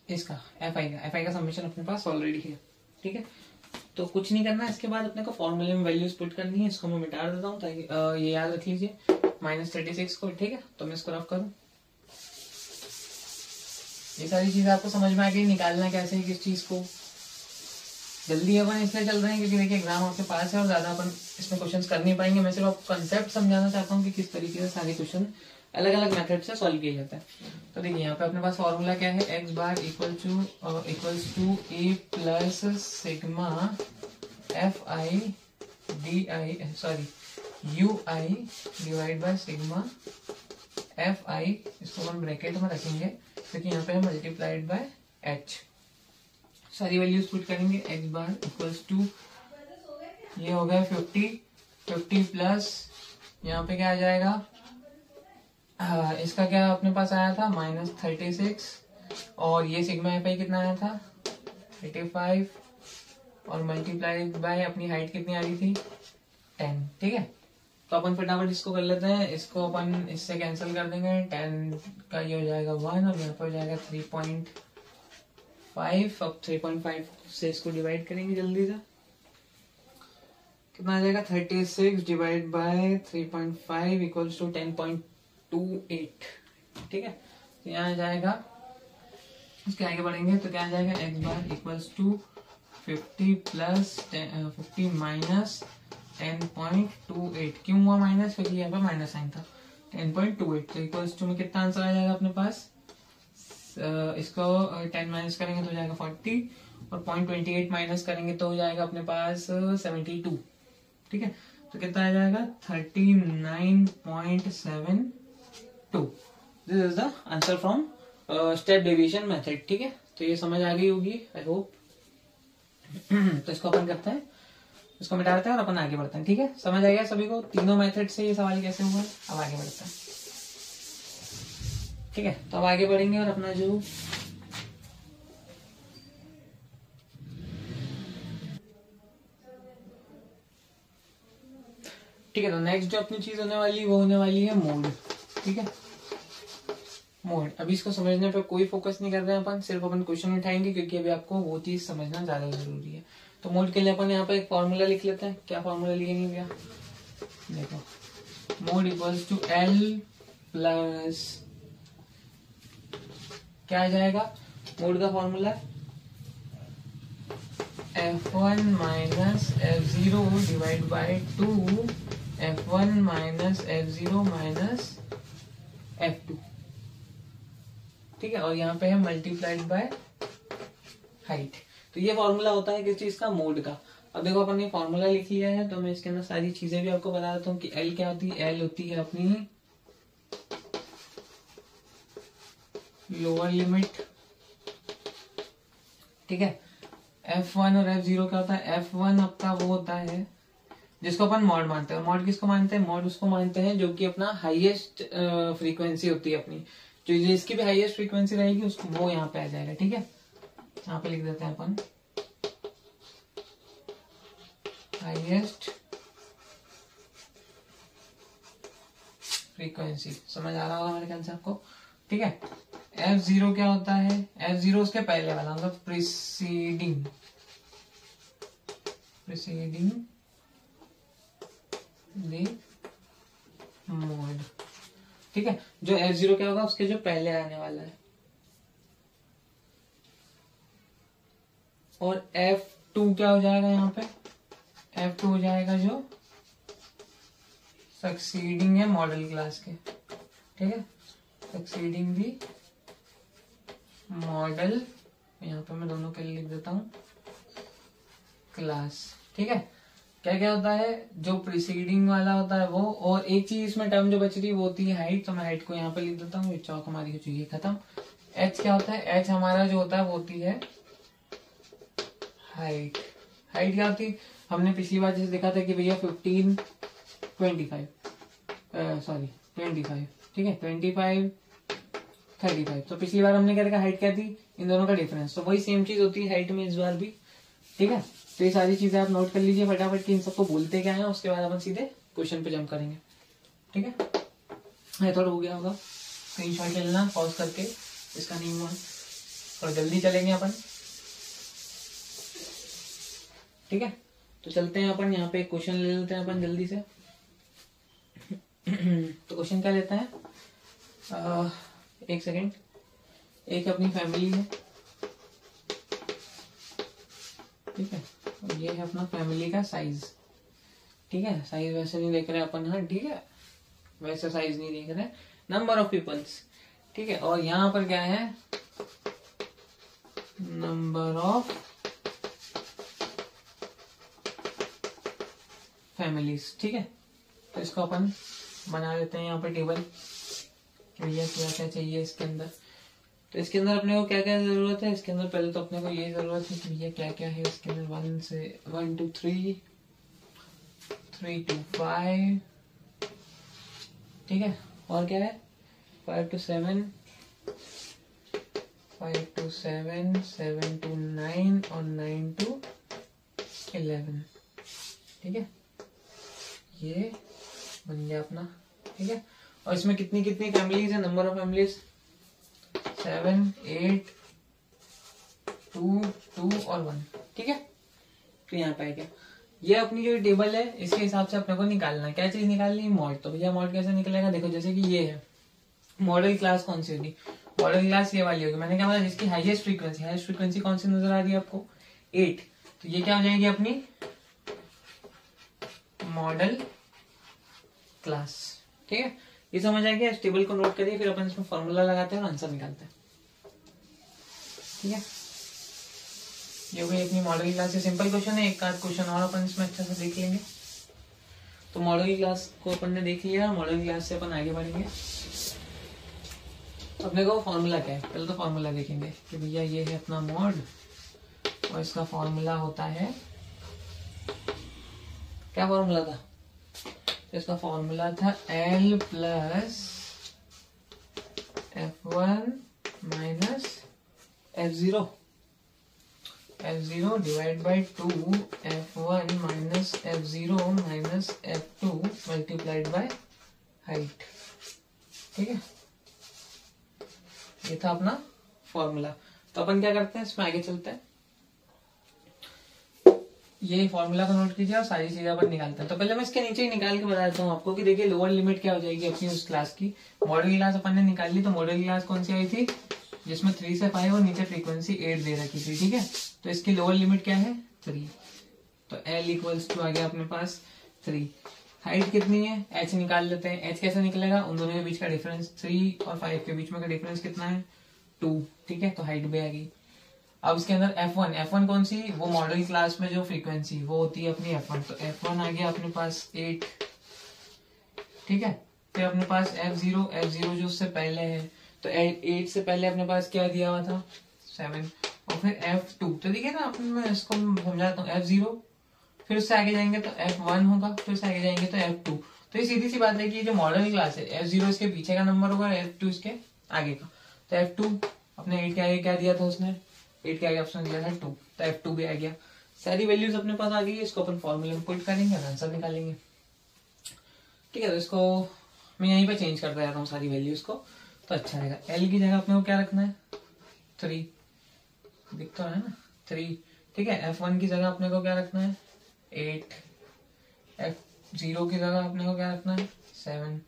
इसका FI का सबमिशन अपने पास ऑलरेडी है। ठीक है, तो कुछ नहीं करना, इसके बाद अपने को फॉर्मूले में वैल्यूज पुट करनी है। इसको मैं मिटा देता हूँ ताकि ये याद रख लीजिए, -36 को। ठीक है, तो मैं इसको रफ करूँ, ये सारी चीजें आपको समझ में आ गई, निकालना कैसे है किस चीज को। जल्दी अपन इसलिए चल रहे हैं क्योंकि देखिए एग्जाम आपके पास है और ज्यादा अपन इसमें क्वेश्चंस कर नहीं पाएंगे। मैं सिर्फ आपको कंसेप्ट समझाना चाहता हूँ कि किस तरीके से सारे क्वेश्चन अलग अलग मेथड से सॉल्व किए जाते हैं। तो देखिए यहाँ पे अपने पास फॉर्मूला क्या है, x bar equals to a plus sigma FI UI divide by sigma FI, इसको हम ब्रैकेट में रखेंगे क्योंकि यहाँ पे है मल्टीप्लाइड बाय h। सारी वैल्यूज पुट करेंगे, x बार इक्वल्स टू ये हो गया 50 प्लस यहाँ पे क्या आ जाएगा, इसका क्या अपने पास आया था -36, और ये सिग्मा FI कितना आया था 35, और मल्टीप्लाई बाय अपनी हाइट कितनी आ रही थी 10। ठीक है, तो अपन फटाफट इसको कर लेते हैं, इसको अपन इससे कैंसिल कर देंगे, 10 का ये हो जाएगा 1 और यहाँ पर हो जाएगा 3.5। अब 3.5 से इसको डिवाइड करेंगे जल्दी से, कितना आ जाएगा 36 डिवाइड बाय 3.5 इक्वल्स टू 10.28। ठीक है, तो यहाँ जाएगा, इसके आगे बढ़ेंगे तो क्या आ जाएगा, x bar equals to 50 plus 50 minus 10.28। क्यों हुआ माइनस, क्योंकि यहाँ पे माइनस साइन था। 10.28 तो इक्वल्स टू में कितना आंसर आ जाएगा अपने पास, इसको 10 माइनस करेंगे तो हो जाएगा 40, और 0.28 माइनस करेंगे तो हो जाएगा अपने पास 72। ठीक है, तो कितना आ जाएगा 39.72। This is the answer from step deviation method. ठीक है, तो ये समझ आ गई होगी आई होप। तो इसको अपन करते हैं, इसको मिटाते हैं और अपन आगे बढ़ते हैं। ठीक है, समझ आ गया सभी को तीनों मेथड से ये सवाल कैसे हुआ। अब आगे बढ़ते हैं। ठीक है, तो अब आगे बढ़ेंगे और अपना जो ठीक है, तो नेक्स्ट जो अपनी चीज होने वाली वो होने वाली है मोड। ठीक है, मोड। अभी इसको समझने पे कोई फोकस नहीं कर रहे हैं अपन, सिर्फ अपन क्वेश्चन उठाएंगे क्योंकि अभी आपको वो चीज समझना ज्यादा जरूरी है। तो मोड के लिए अपन यहाँ पे एक फॉर्मूला लिख लेते हैं। क्या फॉर्मूला लिखेंगे भैया? देखो, mode equals to L plus, क्या आ जाएगा मोड का formula? F1 minus F0 divide by 2 F1 minus F0 minus F2, ठीक है। और यहाँ पे है मल्टीप्लाइड बाय हाइट। तो ये फॉर्मूला होता है किस चीज का? मोड का। अब देखो अपन ने फॉर्मूला लिख लिया है, तो मैं इसके अंदर सारी चीजें भी आपको बता देता हूँ कि एल क्या होती है। एल होती है अपनी लोअर लिमिट, ठीक है। F1 और F0 क्या होता है? F1 आपका वो होता है जिसको अपन मॉड मानते हैं। मॉड किसको मानते हैं? मॉड उसको मानते हैं जो कि अपना हाईएस्ट फ्रीक्वेंसी होती है अपनी, जो जिसकी भी हाईएस्ट फ्रीक्वेंसी रहेगी उसको वो यहाँ पे आ जाएगा, ठीक है। यहाँ पे लिख देते हैं अपन हाईएस्ट फ्रीक्वेंसी। समझ आ रहा होगा मेरे ख्याल से आपको, ठीक है। F0 क्या होता है? F0 उसके पहले वाला, मतलब प्रीसीडिंग द मोड, ठीक है। जो F0 क्या होगा? उसके जो पहले आने वाला है। और F2 क्या हो जाएगा यहाँ पे? F2 हो जाएगा जो सक्सीडिंग है मॉडल क्लास के, ठीक है। सक्सीडिंग दी मॉडल, यहाँ पे मैं दोनों के लिए लिख देता हूँ क्लास, ठीक है। क्या क्या होता है? जो प्रीसीडिंग वाला होता है वो, और एक चीज इसमें टर्म जो बच रही है वो होती है हाइट। तो मैं हाइट को यहाँ पे लिख देता हूँ, चौक हमारी हो चुकी है खत्म। एच क्या होता है? एच हमारा जो होता है वो होती है हाइट। हाइट क्या होती है? हमने पिछली बार जैसे देखा था कि भैया 25, ठीक है, 25, 35। तो पिछली बार हमने क्या देखा? हाइट क्या थी? इन दोनों का डिफरेंस। तो वही सेम चीज होती है हाइट में इस बार भी, ठीक है। तो ये सारी चीजें आप नोट कर लीजिए फटाफट कि इन सबको बोलते क्या है, उसके बाद अपन सीधे क्वेश्चन पे जंप करेंगे, ठीक है। मेथड हो गया होगा, स्क्रीनशॉट ले लेना पॉज करके, इसका नहीं हुआ। और जल्दी चलेंगे अपन, ठीक है। तो चलते हैं अपन, यहाँ पे एक क्वेश्चन ले लेते हैं अपन जल्दी से। तो क्वेश्चन क्या लेता है? एक सेकेंड। एक अपनी फैमिली है, ठीक है। ये है अपना फैमिली का साइज, ठीक है। साइज वैसे नहीं देख रहे अपन, हाँ ठीक है, वैसे साइज नहीं देख रहे। नंबर ऑफ पीपल्स, ठीक है। और यहाँ पर क्या है? नंबर ऑफ फैमिलीज, ठीक है। तो इसको अपन बना लेते हैं यहाँ पर टेबल, भैया क्या क्या चाहिए इसके अंदर। तो इसके अंदर अपने को क्या क्या जरूरत है? इसके अंदर पहले तो अपने को ये जरूरत है कि भैया क्या क्या है इसके अंदर। 1 to 3, 3 to 5, ठीक है। और क्या है? 5 to 7, 5 to 7, 7 to 9 और 9 to 11, ठीक है। ये बन गया अपना, ठीक है। और इसमें कितनी कितनी फैमिलीज है? नंबर ऑफ फैमिलीज 7, 8, 2, 2 और 1, ठीक है। तो यहाँ पे क्या, ये अपनी जो टेबल है इसके हिसाब से अपने को निकालना है। क्या चीज निकालनी है? मॉड। तो भैया मॉड कैसे निकलेगा? देखो, जैसे कि ये है मॉडल क्लास, कौन सी होगी? मॉडल क्लास ये वाली होगी। मैंने क्या बोला? जिसकी हाईएस्ट फ्रीक्वेंसी कौन सी नजर आ रही है आपको? 8। तो ये क्या हो जाएगी अपनी मॉडल क्लास, ठीक है। ये समझ आ गया? इस टेबल को नोट करिए, फिर अपन इसमें फॉर्मूला लगाते हैं और आंसर निकालते हैं, ठीक है। ये हो गई अपनी मॉडल क्लास से। सिंपल क्वेश्चन है, एक आध क्वेश्चन और अपन इसमें अच्छा से देख लेंगे। तो मॉडल क्लास को अपन ने देख लिया, मॉडल क्लास से अपन आगे बढ़ेंगे। अपने को फॉर्मूला क्या है? पहले तो फॉर्मूला देखेंगे कि भैया ये है अपना मॉड, और इसका फॉर्मूला होता है, क्या फॉर्मूला था? इसका फॉर्मूला था L plus F1 minus F0 divide by 2 F1 minus F0 minus F2 multiplied by height, ठीक है। ये था अपना फॉर्मूला। तो अपन क्या करते हैं, इसमें आगे चलते हैं। ये फॉर्मूला को नोट कीजिए और सारी चीजें अपन निकालते हैं। तो पहले मैं इसके नीचे ही निकाल के बता देता हूँ आपको कि देखिए लोअर लिमिट क्या हो जाएगी अपनी उस क्लास की। मॉडल क्लास अपन ने निकाल ली, तो मॉडल क्लास कौन सी आई थी, जिसमें 3 से 5 और नीचे फ्रीक्वेंसी 8 दे रखी थी, ठीक है। तो इसकी लोअर लिमिट क्या है, 3। तो L इक्वल्स टू आ गया अपने पास 3। हाइट कितनी है, h निकाल लेते हैं। h कैसे निकलेगा, उन दोनों के बीच का डिफरेंस 3 और 5 के बीच में का डिफरेंस कितना है, 2, ठीक है। तो हाइट भी आ गई। अब इसके अंदर F1 कौन सी, वो मॉडल क्लास में जो फ्रीक्वेंसी वो होती है अपनी F1। तो F1 आ गया अपने पास 8, ठीक है। फिर अपने पास F0 जो उससे पहले है, तो 8 से पहले अपने पास क्या दिया हुआ था, 7। और फिर F2, तो देखिए ना अपन मैं इसको समझाता हूँ। F0, फिर उससे आगे जाएंगे तो F1 होगा, फिर उससे आगे जाएंगे तो F2। तो ये सीधी सी बात है कि जो मॉडल क्लास है, F0 इसके पीछे का नंबर होगा, F2 इसके आगे का। तो F2 अपने 8 के आगे क्या दिया था उसने, 8 के आगे ऑप्शन दिया था 2, तो F2 भी आ गया। सारी वैल्यूज अपने पास आ गई है। इसको अपन फॉर्मूले में पुट करेंगे, आंसर निकालेंगे, ठीक है। तो इसको मैं यहीं पे चेंज करता जाता हूँ सारी वैल्यूज को, तो अच्छा रहेगा। L की जगह अपने को क्या रखना है, 3, दिख तो है ना, 3, ठीक है। F1 की जगह अपने को क्या रखना है, 8। F0 की जगह अपने को क्या रखना है, 7।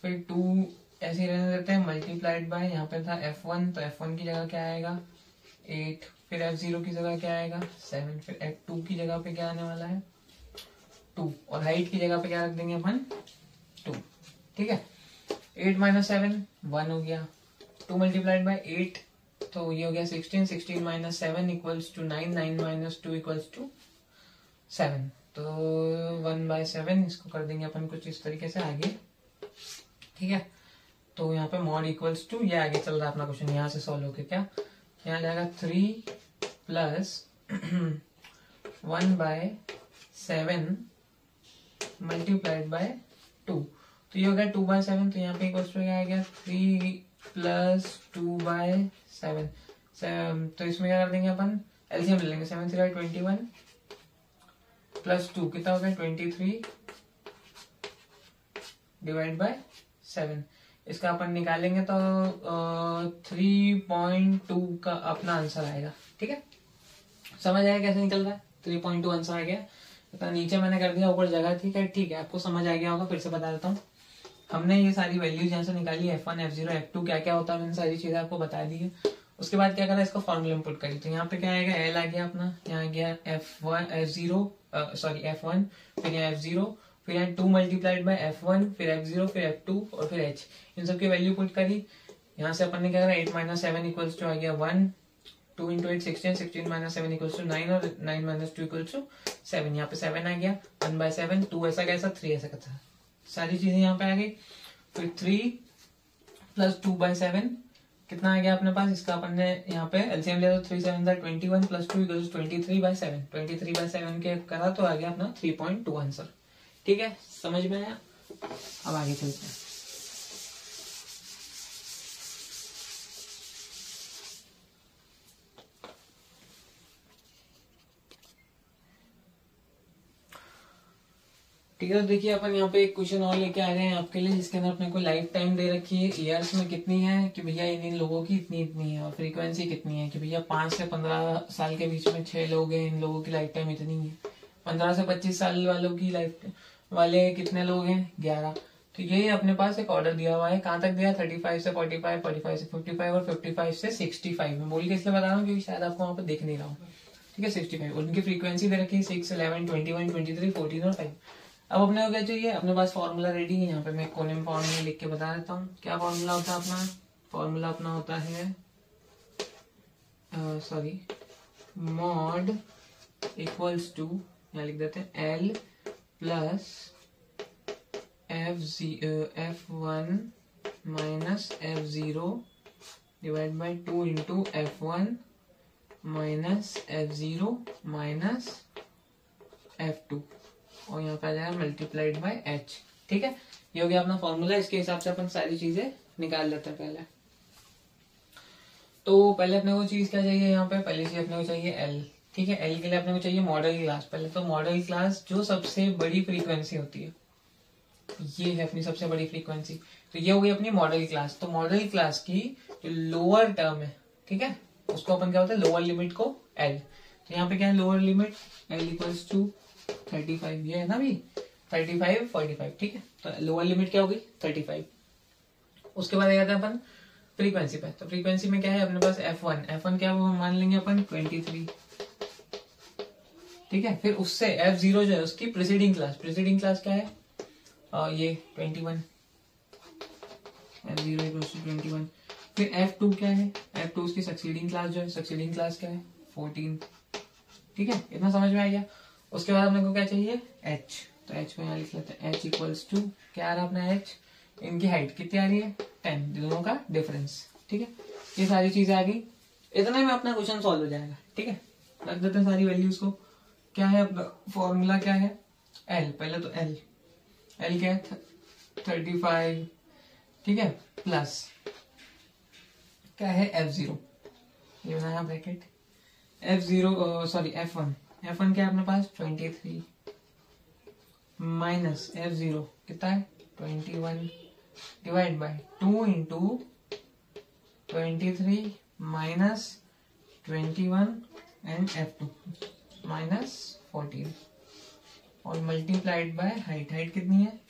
फिर 2 ऐसे ही रहने देते हैं, मल्टीप्लाइड बाय, यहाँ पे था F1, तो F1 की जगह क्या आएगा, 8। फिर F0 की जगह क्या आएगा, 7। फिर F2 की जगह पे क्या आने वाला है, 2। और हाइट की जगह पे क्या रख देंगे अपन, 2, ठीक है। 8 - 7 1 हो गया। 2 मल्टीप्लाइड बाय 8, तो ये हो गया 16। 16 - 7 इक्वल्स टू 9। 9 - 2 equals to 7। तो 1/7 इसको कर देंगे अपन कुछ इस तरीके से आगे, ठीक है। तो यहाँ पे मॉड इक्वल्स टू, ये आगे चल रहा है अपना क्वेश्चन, यहाँ से सॉल्व होके क्या यहाँ जाएगा, 3 + 1/7 मल्टीप्लाइड बाय 2। तो ये हो गया 2/7। तो यहाँ पे इक्वल्स टू क्या आ गया, 3 + 2/7। तो इसमें क्या कर देंगे अपन, एलसीएम ले लेंगे। 7 3 21 + 2 कितना हो गया, 23 /7। इसका अपन निकालेंगे तो 3.2 का अपना आंसर आएगा, ठीक है। समझ आया कैसे निकल रहा है, 3.2 आंसर आ गया। तो नीचे मैंने कर दिया, ऊपर जगह थी, ठीक है। आपको समझ आ गया होगा, फिर से बता देता हूँ। हमने ये सारी वैल्यूज यहाँ से निकाली, F1 F0 F2 क्या क्या होता है, मैंने सारी चीजें आपको बता दी है। उसके बाद क्या करा, इसको फॉर्मूले में पुट करी। तो यहाँ पे क्या आएगा, L आ गया अपना, यहाँ आ गया F1, फिर यहाँ F0, फिर यहाँ 2 मल्टीप्लाइड बाय F1, फिर F0, फिर F2 और फिर H। इन सब की वैल्यू पुट करी। यहाँ से अपन ने क्या करा, 8 - 7 इक्वल्स टू आ गया 1। 2 × 8 16, 16 - 7 इक्वल्स टू 9 और 9 - 2 इक्वल्स टू 7। यहाँ पे 7 आ गया, 1/7, 2 ऐसा कैसा, 3 ऐसा कैसा, सारी चीजें यहाँ पे आ गई। फिर 3 + 2/7 कितना आ गया अपने पास, इसका अपन ने यहाँ पे एलसीएम लिया, तो 3 7 21 + 2 = 23/7। 23/7 के करा तो आ गया अपना 3.2 आंसर, ठीक है। समझ में आया, अब आगे चलते हैं। ठीक है, तो देखिए अपन यहाँ पे एक क्वेश्चन और लेके आ गए हैं आपके लिए, जिसके अंदर अपने को लाइफ टाइम दे रखी है, ईयर्स में कितनी है कि भैया इन लोगों की इतनी है, और फ्रीक्वेंसी कितनी है कि भैया 5 से 15 साल के बीच में 6 लोग हैं, इन लोगों की लाइफ टाइम इतनी है। 15 से 25 साल वालों की लाइफ वाले कितने लोग हैं, 11। तो ये अपने पास एक ऑर्डर दिया हुआ है, कहाँ तक दिया, 35 से 45, 45 से 55 और 55 से 65 में। बोल के इसलिए बता रहा हूँ क्योंकि शायद आपको वहां पर देख नहीं रहा हूँ, ठीक है। 65 उनकी फ्रीक्वेंसी दे रखी है, 6 11 21 23 14 और 5। अब अपने को क्या चाहिए, अपने पास फॉर्मूला रेडी है। यहाँ पे मैं कोने में फॉर्मूला लिख के बता देता हूँ। क्या फॉर्मूला होता है अपना, फॉर्मूला अपना होता है मॉड इक्वल्स टू, यहाँ लिख देते हैं L + F1 - F0 divide by 2 × F1 - F0 - F2, और यहाँ पे आ जाएगा मल्टीप्लाइड बाय H, ठीक है। ये हो गया अपना फॉर्मूला। इसके हिसाब से अपन सारी चीजें निकाल लेते हैं पहले। तो पहले अपने को चीज क्या चाहिए, यहाँ पे पहली चीज अपने को चाहिए L, ठीक है। L के लिए अपने को चाहिए मॉडल क्लास। पहले तो मॉडल क्लास जो सबसे बड़ी फ्रीक्वेंसी होती है, ये है अपनी सबसे बड़ी फ्रीक्वेंसी। तो ये हो गई अपनी मॉडल क्लास। तो मॉडल क्लास की जो लोअर टर्म है, ठीक है, उसको अपन क्या होता है, लोअर लिमिट को एल। तो यहाँ पे क्या है, lower limit L equals to 35, ये है ना भी 35 45, ठीक है। तो लोअर लिमिट क्या होगी 35। उसके बाद आ जाता है अपन फ्रीक्वेंसी पे। तो फ्रीक्वेंसी में क्या है अपने पास F1, F1 क्या है वो मान लेंगे अपन 23, ठीक है। फिर उससे F0 जो है उसकी प्रीसीडिंग क्लास क्या है, ये 21, F0 इक्वल्स टू 21। फिर F2 क्या है, F2 उसकी सक्सीडिंग क्लास जो है, सक्सीडिंग क्लास क्या है 14, ठीक है। इतना समझ में आ गया। उसके बाद अपने को क्या चाहिए H। तो H को यहाँ लिख लेते हैं, H इक्वल्स टू क्या आ रहा है अपना H, इनकी हाइट कितनी आ रही है 10, दोनों का डिफरेंस, ठीक है। ये सारी चीजें आ गई, इतने में अपना क्वेश्चन सॉल्व हो जाएगा, ठीक है। रख देते हैं सारी वैल्यूज को। क्या है अपना फॉर्मूला, क्या है L, पहले तो L क्या है 35, ठीक है, प्लस क्या है F0, ये बनाया ब्रैकेट, F0 सॉरी F1 क्या है अपने पास 23 माइनस F0 कितना है 21 divide by 2 into 23 minus 21 and F2 minus 14 और मल्टीप्लाइड बाय हाइट कितनी है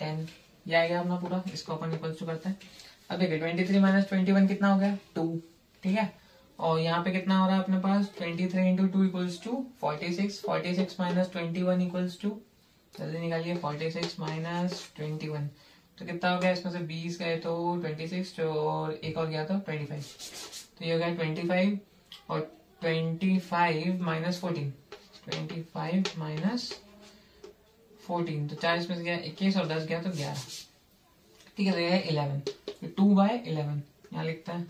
10। ये आएगा अपना पूरा, इसको अपन इक्वल टू करते हैं। अब देखिए 23 माइनस 21 कितना हो गया 2, ठीक है। और यहाँ पे कितना हो रहा है अपने पास 23 into 2 equals to 46 minus 21 equals to, जल्दी निकालिए 46 माइनस 21, तो कितना हो गया इसमें से 20 गए तो 26 और एक और गया तो 25, तो ये हो गया 25 और 25 माइनस 14, 25 माइनस 14, तो 4 इसमें से गया 21 और 10 गया तो 11, ठीक है। तो ये है 11, तो 2/11 यहाँ लिखता है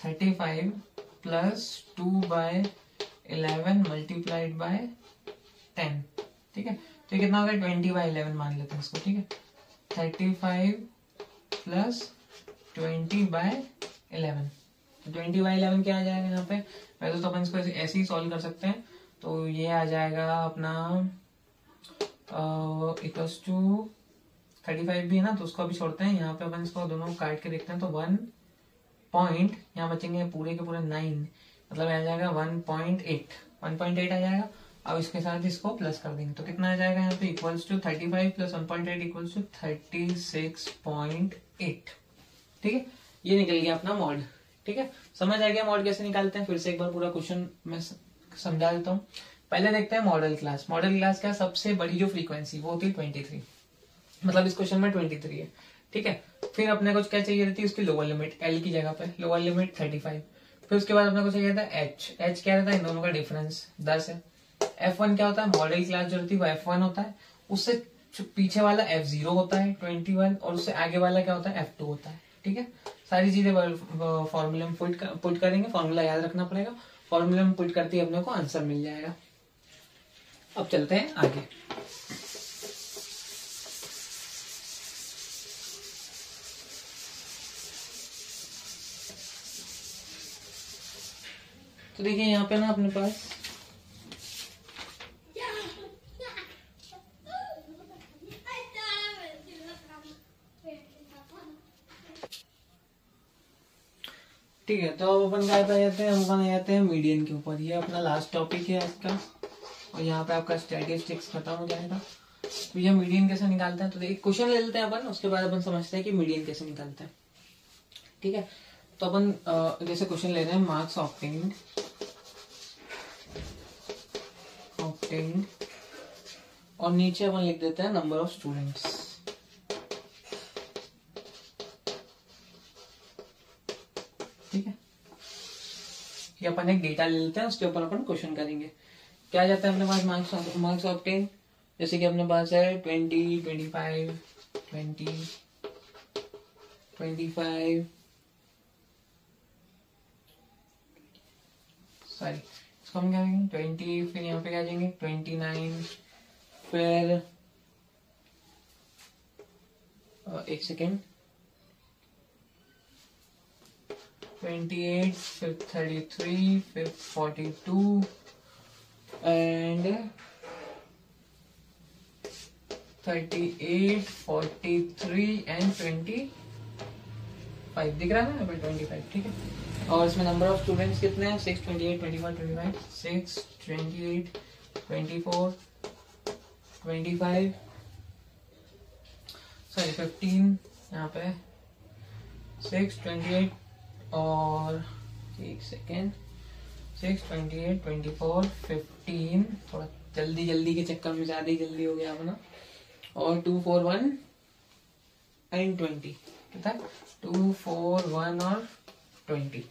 35 प्लस 2/11 मल्टीप्लाइड बाय 10, ठीक है। तो कितना हो गया 20/11 मान लेते हैं इसको, ठीक है। 35 प्लस 20/11, तो 20/11 क्या आ जाएगा यहाँ पे, वैसे तो अपन इसको ऐसे ही सॉल्व कर सकते हैं। तो ये आ जाएगा अपना इक्वल्स टू 35 भी है ना, तो उसको अभी छोड़ते हैं। यहाँ पे अपन इसको दोनों काट के देखते हैं, तो 1 पॉइंट यहाँ बचेंगे पूरे के पूरे 9, मतलब आ जाएगा 1.8 आ जाएगा। अब इसके साथ इसको प्लस कर देंगे तो कितना आ जाएगा यहाँ पे equals to 35 plus 1.8 equals to 36.8, ठीक है। ये निकल गया अपना मॉड, ठीक है। समझ आ गया मॉड कैसे निकालते हैं, फिर से एक बार पूरा क्वेश्चन मैं समझा देता हूँ। पहले देखते हैं मॉडल क्लास। मॉडल क्लास का सबसे बड़ी जो फ्रीक्वेंसी वो होती है 23, मतलब इस क्वेश्चन में 23 है, ठीक है। फिर अपने को क्या चाहिए रहती है उसकी लोअर लिमिट, एल की जगह पे लोअर लिमिट 35। फिर उसके बाद अपने को चाहिए था एच क्या रहता है, इन दोनों का डिफरेंस 10 है। F1 क्या होता है, मॉडल क्लास जो रहती है वो F1 होता है, उससे पीछे वाला F0 होता है 21 और उससे आगे वाला क्या होता है F2 होता है, ठीक है। सारी चीजें फॉर्मूला में पुट करेंगे, फॉर्मूला याद रखना पड़ेगा, फॉर्मूला में पुट करते ही अपने को आंसर मिल जाएगा। अब चलते हैं आगे। तो देखिए यहाँ पे ना अपने पास ठीक है, तो अब अपन क्या पे जाते हैं, हम अपन आ जाते हैं मीडियन के ऊपर। ये अपना लास्ट टॉपिक है आज का और यहाँ पे आपका स्टैटिस्टिक्स खत्म हो जाएगा। तो ये मीडियन कैसे निकालते हैं, तो देखिए क्वेश्चन ले लेते हैं अपन, उसके बाद अपन समझते हैं कि मीडियन कैसे निकालते हैं, ठीक है। तो अपन जैसे क्वेश्चन ले रहे हैं, मार्क्स ऑब्टेन्ड और नीचे अपन लिख देते हैं नंबर ऑफ स्टूडेंट्स, ठीक है। ये अपन एक डेटा ले लेते हैं, उसके ऊपर अपन क्वेश्चन करेंगे। क्या आ जाता है अपने पास मार्क्स ऑब्टेन, जैसे कि अपने पास है 20 25 20 25 सॉरी इसको हम क्या करेंगे 20, फिर यहाँ पे क्या जाएंगे 29, फिर एक सेकेंड 28, फिर 33, फिर 42 एंड 38, 43 एंड 25 दिख रहा है ना, 25, ठीक है। और इसमें नंबर ऑफ स्टूडेंट्स कितने हैं, 6, 28, 24, 25, 6, 28, 24, 25, सॉरी 15, यहाँ पे 6, 28 और एक सेकेंड 6, 28, 24, 15, थोड़ा जल्दी के चक्कर में ज्यादा ही जल्दी हो गया अपना, और 2, 4, 1 एंड 20, कितना 2, 4, 1 और 20।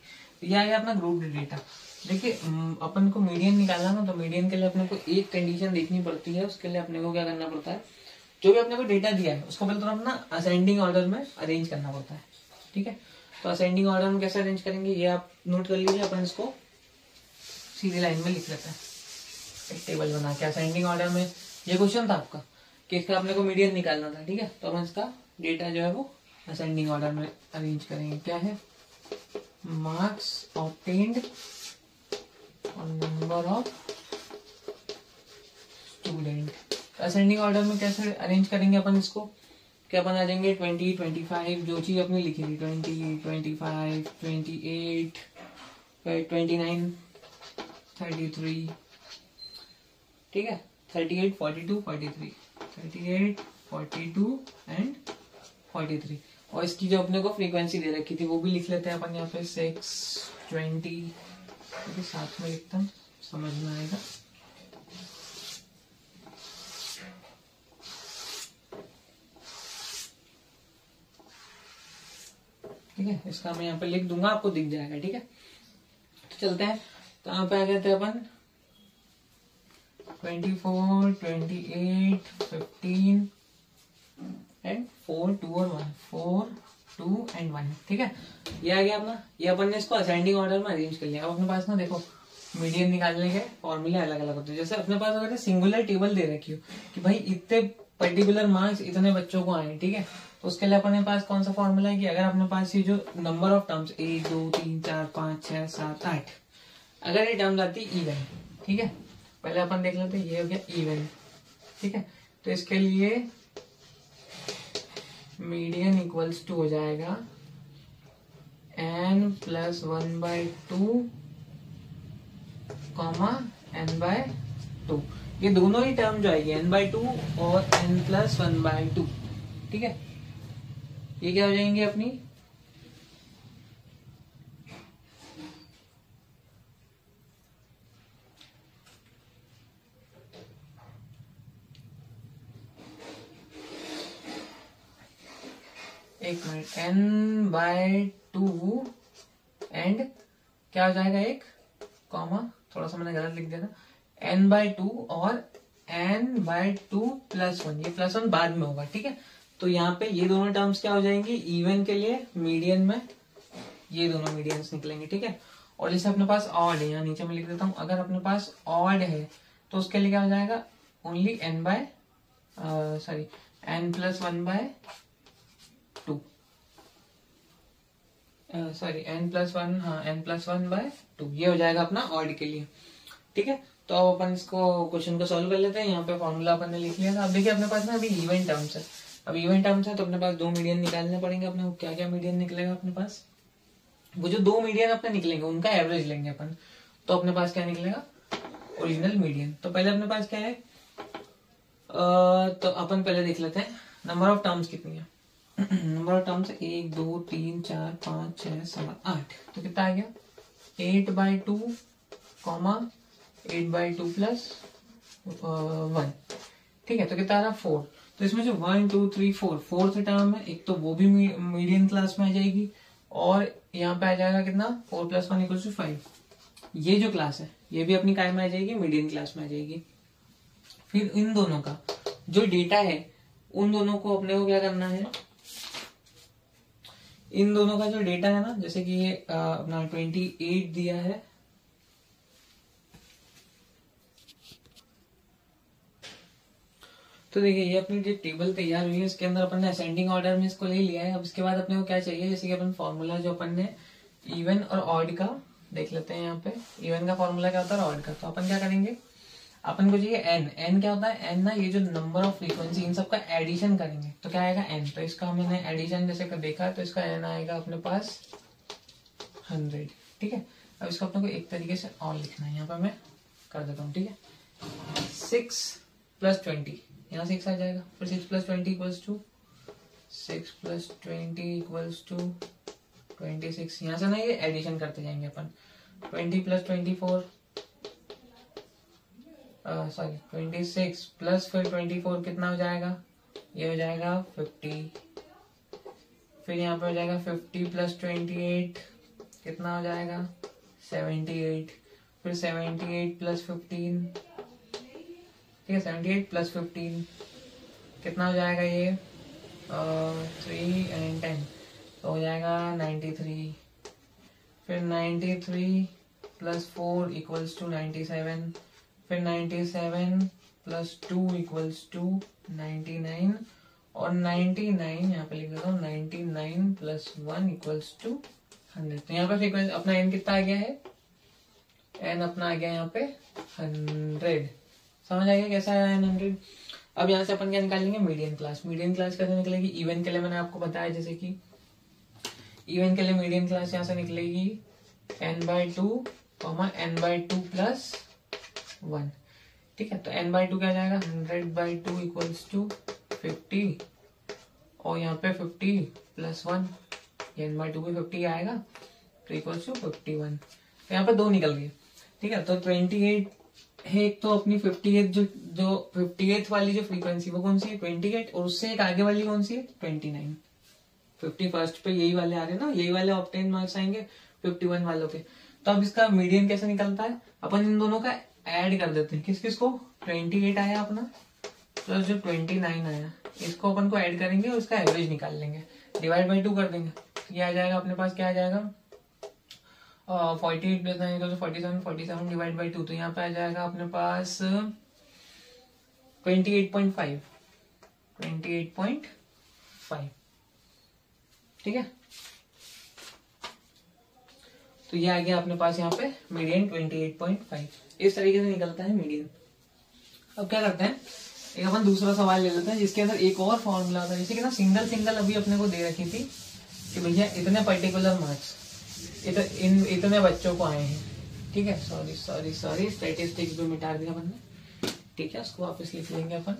यह आ गया अपना ग्रुप डेटा। देखिए अपन को मीडियन निकालना ना, तो मीडियन के लिए अपने को एक कंडीशन देखनी पड़ती है। उसके लिए अपने को क्या करना पड़ता है, जो भी अपने को डेटा दिया है उसको पहले तो अपना असेंडिंग ऑर्डर में अरेंज करना पड़ता है, ठीक है। तो असेंडिंग ऑर्डर में कैसे अरेंज करेंगे ये आप नोट कर लीजिए। अपन इसको सीधी लाइन में लिख लेते हैं, एक टेबल बना के। असेंडिंग ऑर्डर में ये क्वेश्चन था आपका कि इसका अपने को मीडियन निकालना था, ठीक है। तो अपन इसका डेटा जो है वो असेंडिंग ऑर्डर में अरेंज करेंगे। क्या है, मार्क्स ऑब्टेन्ड और number of student. Ascending order में कैसे अरेंज करेंगे अपन इसको, क्या अपन आ जाएंगे 20, 25 जो चीज अपनी लिखी थी 20, 25, 28, 29, 33, ठीक है, 38, 42, 43, 38, 42 एंड 43। और इसकी जो अपने को फ्रीक्वेंसी दे रखी थी वो भी लिख लेते हैं अपन यहाँ पे 6, 20, साथ में लिखता हूँ समझ में आएगा। ठीक है, इसका मैं यहाँ पे लिख दूंगा, आपको दिख जाएगा, ठीक है। तो चलते हैं, तो यहाँ पे आ गए थे अपन 24, 28, 15 एंड 4, 2 और 1, 4, 2 एंड 1, ठीक है। ये आ गया अपना, ये अपन ने इसको असेंडिंग ऑर्डर में अरेंज कर लिया। अब अपने पास ना देखो मीडियन निकालने के फॉर्मूले अलग अलग होते हैं। जैसे अपने पास अगर सिंगुलर टेबल दे रखी हो कि भाई इतने पर्टिकुलर मार्क्स इतने बच्चों को आए, ठीक है, तो उसके लिए अपने पास कौन सा फॉर्मूला है कि अगर अपने पास ये जो नंबर ऑफ टर्म्स 1, 2, 3, 4, 5, 6, 7, 8 अगर ये टर्म्स आती है इवन, ठीक है, पहले अपन देख लेते हैं, ये हो गया इवन, ठीक है। तो इसके लिए मीडियन इक्वल्स टू हो जाएगा n प्लस 1/2 कॉमा n/2। ये दोनों ही टर्म जो आएगी n/2 और n प्लस 1/2, ठीक है। ये क्या हो जाएंगे अपनी एक मिनट n/2 एंड क्या हो जाएगा एक कॉमा, थोड़ा सा मैंने गलत लिख दिया था, n/2 और n/2 प्लस 1, ये प्लस 1 बाद में होगा, ठीक है। तो यहाँ पे ये दोनों टर्म्स क्या हो जाएंगी इवन के लिए, मीडियन में ये दोनों मीडियंस निकलेंगे, ठीक है। और जैसे अपने पास ऑड है, यहाँ नीचे में लिख देता हूँ, अगर अपने पास ऑड है तो उसके लिए क्या हो जाएगा only n plus 1/2, sorry n plus 1, हाँ n प्लस 1/2, ये हो जाएगा अपना ऑड के लिए, ठीक है। तो अब अपन इसको क्वेश्चन को सॉल्व कर लेते हैं। यहाँ पे फॉर्मूला अपन ने लिख लिया था। अब देखिए अपने पास ना अभी इवन टर्म्स है, अब इवन टर्म्स है तो अपने पास दो मीडियन निकालने पड़ेंगे अपने को। क्या क्या मीडियन निकलेगा अपने पास, वो जो दो मीडियन अपने निकलेंगे उनका एवरेज लेंगे अपन, तो अपने पास क्या निकलेगा ओरिजिनल मीडियन। तो पहले अपने पास क्या है, तो अपन पहले देख लेते हैं नंबर ऑफ टर्म्स कितनी है। नंबर ऑफ टर्म्स 1, 2, 3, 4, 5, 6, 7, 8, तो कितना आ गया 8/2 कॉमा 8/2 प्लस 1, ठीक है। तो कितना आ रहा 4। तो इसमें जो 1, 2, 3, 4 फोर्थ टर्म है, एक तो वो भी मीडियन क्लास में आ जाएगी, और यहाँ पे आ जाएगा कितना 4 + 1 = 5। ये जो क्लास है ये भी अपनी काय में आ जाएगी, मीडियन क्लास में आ जाएगी। फिर इन दोनों का जो डेटा है उन दोनों को अपने को क्या करना है, इन दोनों का जो डेटा है ना, जैसे कि ये अपना 28 दिया है, तो देखिए ये अपनी जो टेबल तैयार हुई है इसके अंदर अपन ने असेंडिंग ऑर्डर में इसको ले लिया है। अब इसके बाद अपने को क्या चाहिए, जैसे कि अपन फॉर्मूला जो अपन ने इवन और ऑड का देख लेते हैं। यहाँ पे इवन का फॉर्मूला क्या होता है, ऑड का। तो अपन क्या करेंगे, अपन को चाहिए एन। एन क्या होता है? एन ना ये जो नंबर ऑफ फ्रीक्वेंसी इन सबका एडिशन करेंगे तो क्या आएगा? एन। तो इसका हमने एडिशन जैसे कर देखा तो इसका एन आएगा अपने पास 100। ठीक है, अब इसको अपने को एक तरीके से और लिखना है, यहाँ पर मैं कर देता हूँ। ठीक है, 6 + 20, यहाँ 6 आ जाएगा, फिर 6 + 20 इक्वल्स टू 6 + 20 इक्वल्स टू 26। यहाँ से ना ये एडिशन करते जाएंगे अपन। 20 + 24 सॉरी 26 प्लस फिर 24 कितना हो जाएगा? ये हो जाएगा 50। फिर यहाँ पे हो जाएगा 50 + 28 कितना हो जाएगा? 78। फिर 78 + 15, ठीक है, 78 + 15 कितना हो जाएगा? ये 3 and 10 तो हो जाएगा 93। फिर 93 + 4 इक्वल्स टू 97। फिर 97 + 2 इक्वल्स टू 99 और 99 यहाँ पे लिख देता हूँ 99 + 1 इक्वल्स टू 100। तो यहाँ पे फ्रीक्वेंसी अपना एन कितना आ गया है? एन अपना आ गया यहाँ पे 100। समझ आ गया कैसा आया एन 100? अब यहाँ से अपन क्या निकालेंगे? Median class. मीडियन क्लास कैसे निकलेगी? इवन के लिए मैंने आपको बताया, जैसे कि इवन के लिए मीडियन क्लास यहाँ से निकलेगी n/2, n/2 + 1। ठीक है, तो n/2 क्या जाएगा? 100/2 इक्वल्स टू 50 और यहाँ पे 50 + 1, n/2 पे 50 आएगा तो इक्वल्स टू 51। तो यहाँ पे 2 निकल गए। ठीक है, तो 28 है एक तो अपनी 58 जो 58th वाली जो फ्रीक्वेंसी वो कौन सी है? 28। और उससे एक आगे वाली कौन सी है? 29। 51st पे यही वाले आ रहे हैं ना, यही वाले ऑब्टेन मार्क्स आएंगे 51 वालों के। तो अब इसका मीडियन कैसे निकलता है? अपन इन दोनों का ऐड कर देते हैं। किस किस को? 28 आया अपना प्लस जो 29 आया, इसको अपन को ऐड करेंगे और इसका एवरेज निकाल लेंगे, डिवाइड बाई 2 कर देंगे। तो ये आ जाएगा अपने पास, क्या आ जाएगा? 48 + 9 तो 47, 47 डिवाइड बाई 2 तो यहाँ पे आ जाएगा अपने पास 28.5। 28.5। ठीक है, तो ये आ गया अपने पास यहाँ पे मीडियन 28.5। इस तरीके से निकलता है मीडियन। अब क्या करते हैं, एक अपन दूसरा सवाल ले लेते हैं जिसके अंदर एक और फॉर्मूला था। जैसे कि ना सिंगल सिंगल अभी अपने को दे रखी थी कि भैया इतने पर्टिकुलर मार्क्स इतने बच्चों को आए हैं। ठीक है, सॉरी स्टैटिस्टिक्स भी मिटा दिया अपन ने। ठीक है, उसको वापस लिख लेंगे अपन।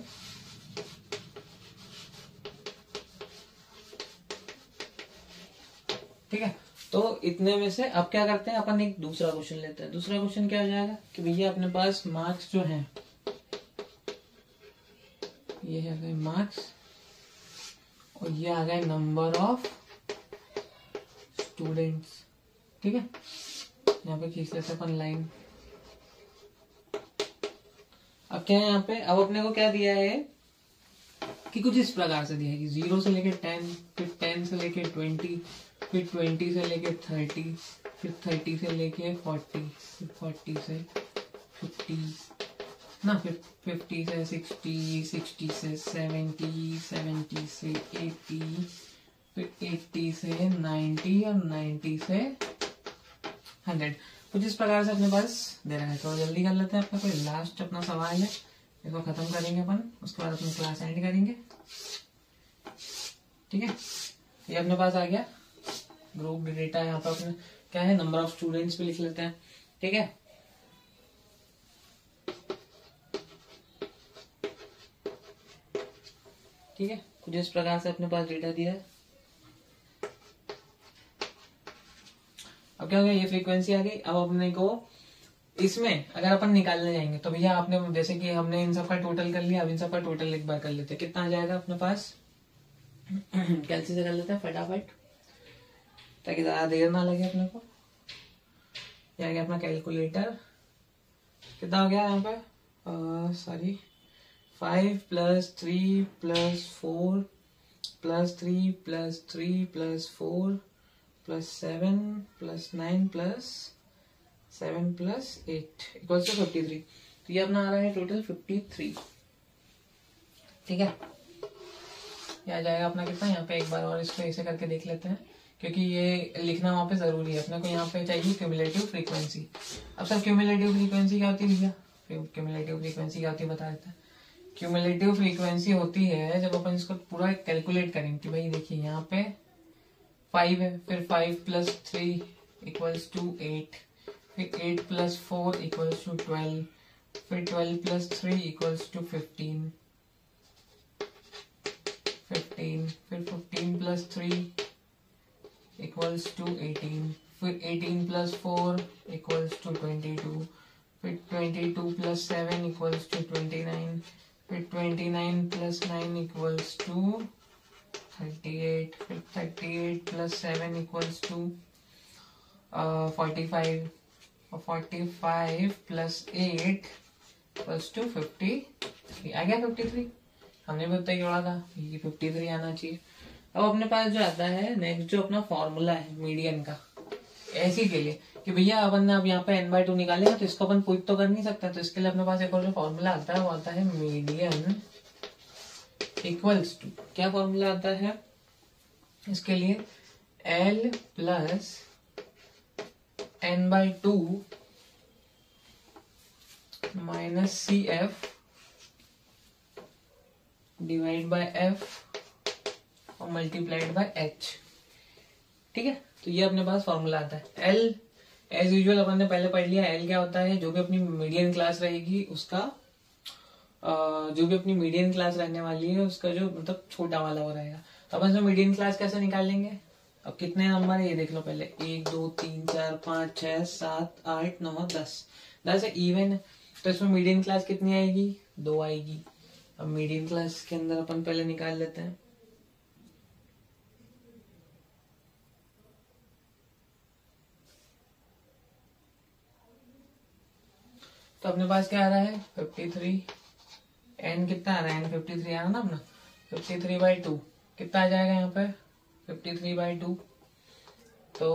ठीक है, तो इतने में से अब क्या करते हैं अपन, एक दूसरा क्वेश्चन लेते हैं। दूसरा क्वेश्चन क्या हो जाएगा कि भैया अपने पास मार्क्स जो हैं, ये आ गए मार्क्स और ये आ गए नंबर ऑफ स्टूडेंट्स। ठीक है, यहाँ पे खींच लेते अपन लाइन। अब क्या है यहाँ पे, अब अपने को क्या दिया है कि कुछ इस प्रकार से दिया है कि 0 से लेके 10, फिर 10 से लेके 20, फिर 20 से लेके 30, फिर 30 से लेके 40, फिर 40 से 50 ना, फिर 50 से 60, 60 से 70, 70 से 80, फिर 80 से 90 और 90 से 100। कुछ इस प्रकार से अपने पास दे रहा है। तो जल्दी कर लेते हैं, अपना कोई लास्ट अपना सवाल है, इसको खत्म करेंगे अपन, उसके बाद अपनी क्लास एंड करेंगे। ठीक है, ये अपने पास आ गया ग्रुप डेटा। यहाँ पर अपने क्या है, नंबर ऑफ स्टूडेंट्स भी लिख लेते हैं। ठीक है, ठीक है, कुछ इस प्रकार से अपने पास डेटा दिया है। अब क्या हो गया, ये फ्रीक्वेंसी आ गई। अब अपने को इसमें अगर अपन निकालने जाएंगे तो भैया आपने जैसे कि हमने इन सब का टोटल कर लिया, अब इन सब का टोटल एक बार कर लेते हैं। कितना आ जाएगा अपने पास, कैलसी से कर लेते हैं फटाफट ताकि ज्यादा देर ना लगे अपने को। ये आ गया अपना कैलकुलेटर। कितना हो गया यहाँ पे, सॉरी 5 + 3 + 4 + 3 + 3 + 4 + 7 + 9 + 7 + 8 इक्वल्स टू 53। तो ये अपना आ रहा है टोटल 53। ठीक है, ये आ जाएगा अपना कितना, यहाँ पे एक बार और इसको ऐसे करके देख लेते हैं क्योंकि ये लिखना वहां पे जरूरी है। अपने को यहाँ पे चाहिए क्यूमुलेटिव फ्रीक्वेंसी। अब सर क्यूमुलेटिव फ्रीक्वेंसी क्या होती है भैया, क्यूमुलेटिव फ्रीक्वेंसी क्या होती है बता देता है। क्यूमुलेटिव फ्रीक्वेंसी होती है जब अपन इसको पूरा कैलकुलेट करेंगे कि भाई देखिए यहाँ पे 5 है, फिर 5 + 3 = 8, फिर 8 + 4 = 12, फिर 12 + 3 = 15, फिर 15 + 3 = 18, फिर 18 + 4 = 22, फिर 22 + 7 = 29, फिर 29 + 9 = 38, फिर 38 + 7 = 45, और 45 + 8 = 53। आ गया 53, हमने भी उतना ही जोड़ा था, ये 53 आना चाहिए। अब अपने पास जो आता है नेक्स्ट, जो अपना फॉर्मूला है मीडियन का, ऐसी के लिए कि भैया अपन ने अब यहाँ पे n/2 निकालेगा तो इसको अपन पुट तो कर नहीं सकता, तो इसके लिए अपने पास एक और जो फॉर्मूला आता है वो आता है मीडियन इक्वल्स टू, क्या फॉर्मूला आता है इसके लिए, L + n/2 - CF / F और ×H। ठीक है, तो ये अपने पास फॉर्मूला आता है। L एज यूजुअल अपन ने पहले पढ़ लिया, L क्या होता है, जो भी अपनी मीडियन क्लास रहेगी उसका जो भी अपनी मीडियन क्लास रहने वाली है उसका जो मतलब छोटा वाला वो रहेगा। तो अपन इसमें मीडियन क्लास कैसे निकालेंगे, अब कितने नंबर है ये देख लो पहले, 1 2 3 4 5 6 7 8 9 10, 10 है इवन है, तो इसमें मीडियन क्लास कितनी आएगी, 2 आएगी। अब मीडियन क्लास के अंदर अपन पहले निकाल लेते हैं, तो अपने पास क्या आ रहा है 53, n कितना आ रहा है, n 53 आ रहा ना अपना, 53/2 कितना आ जाएगा यहाँ पे 53/2। तो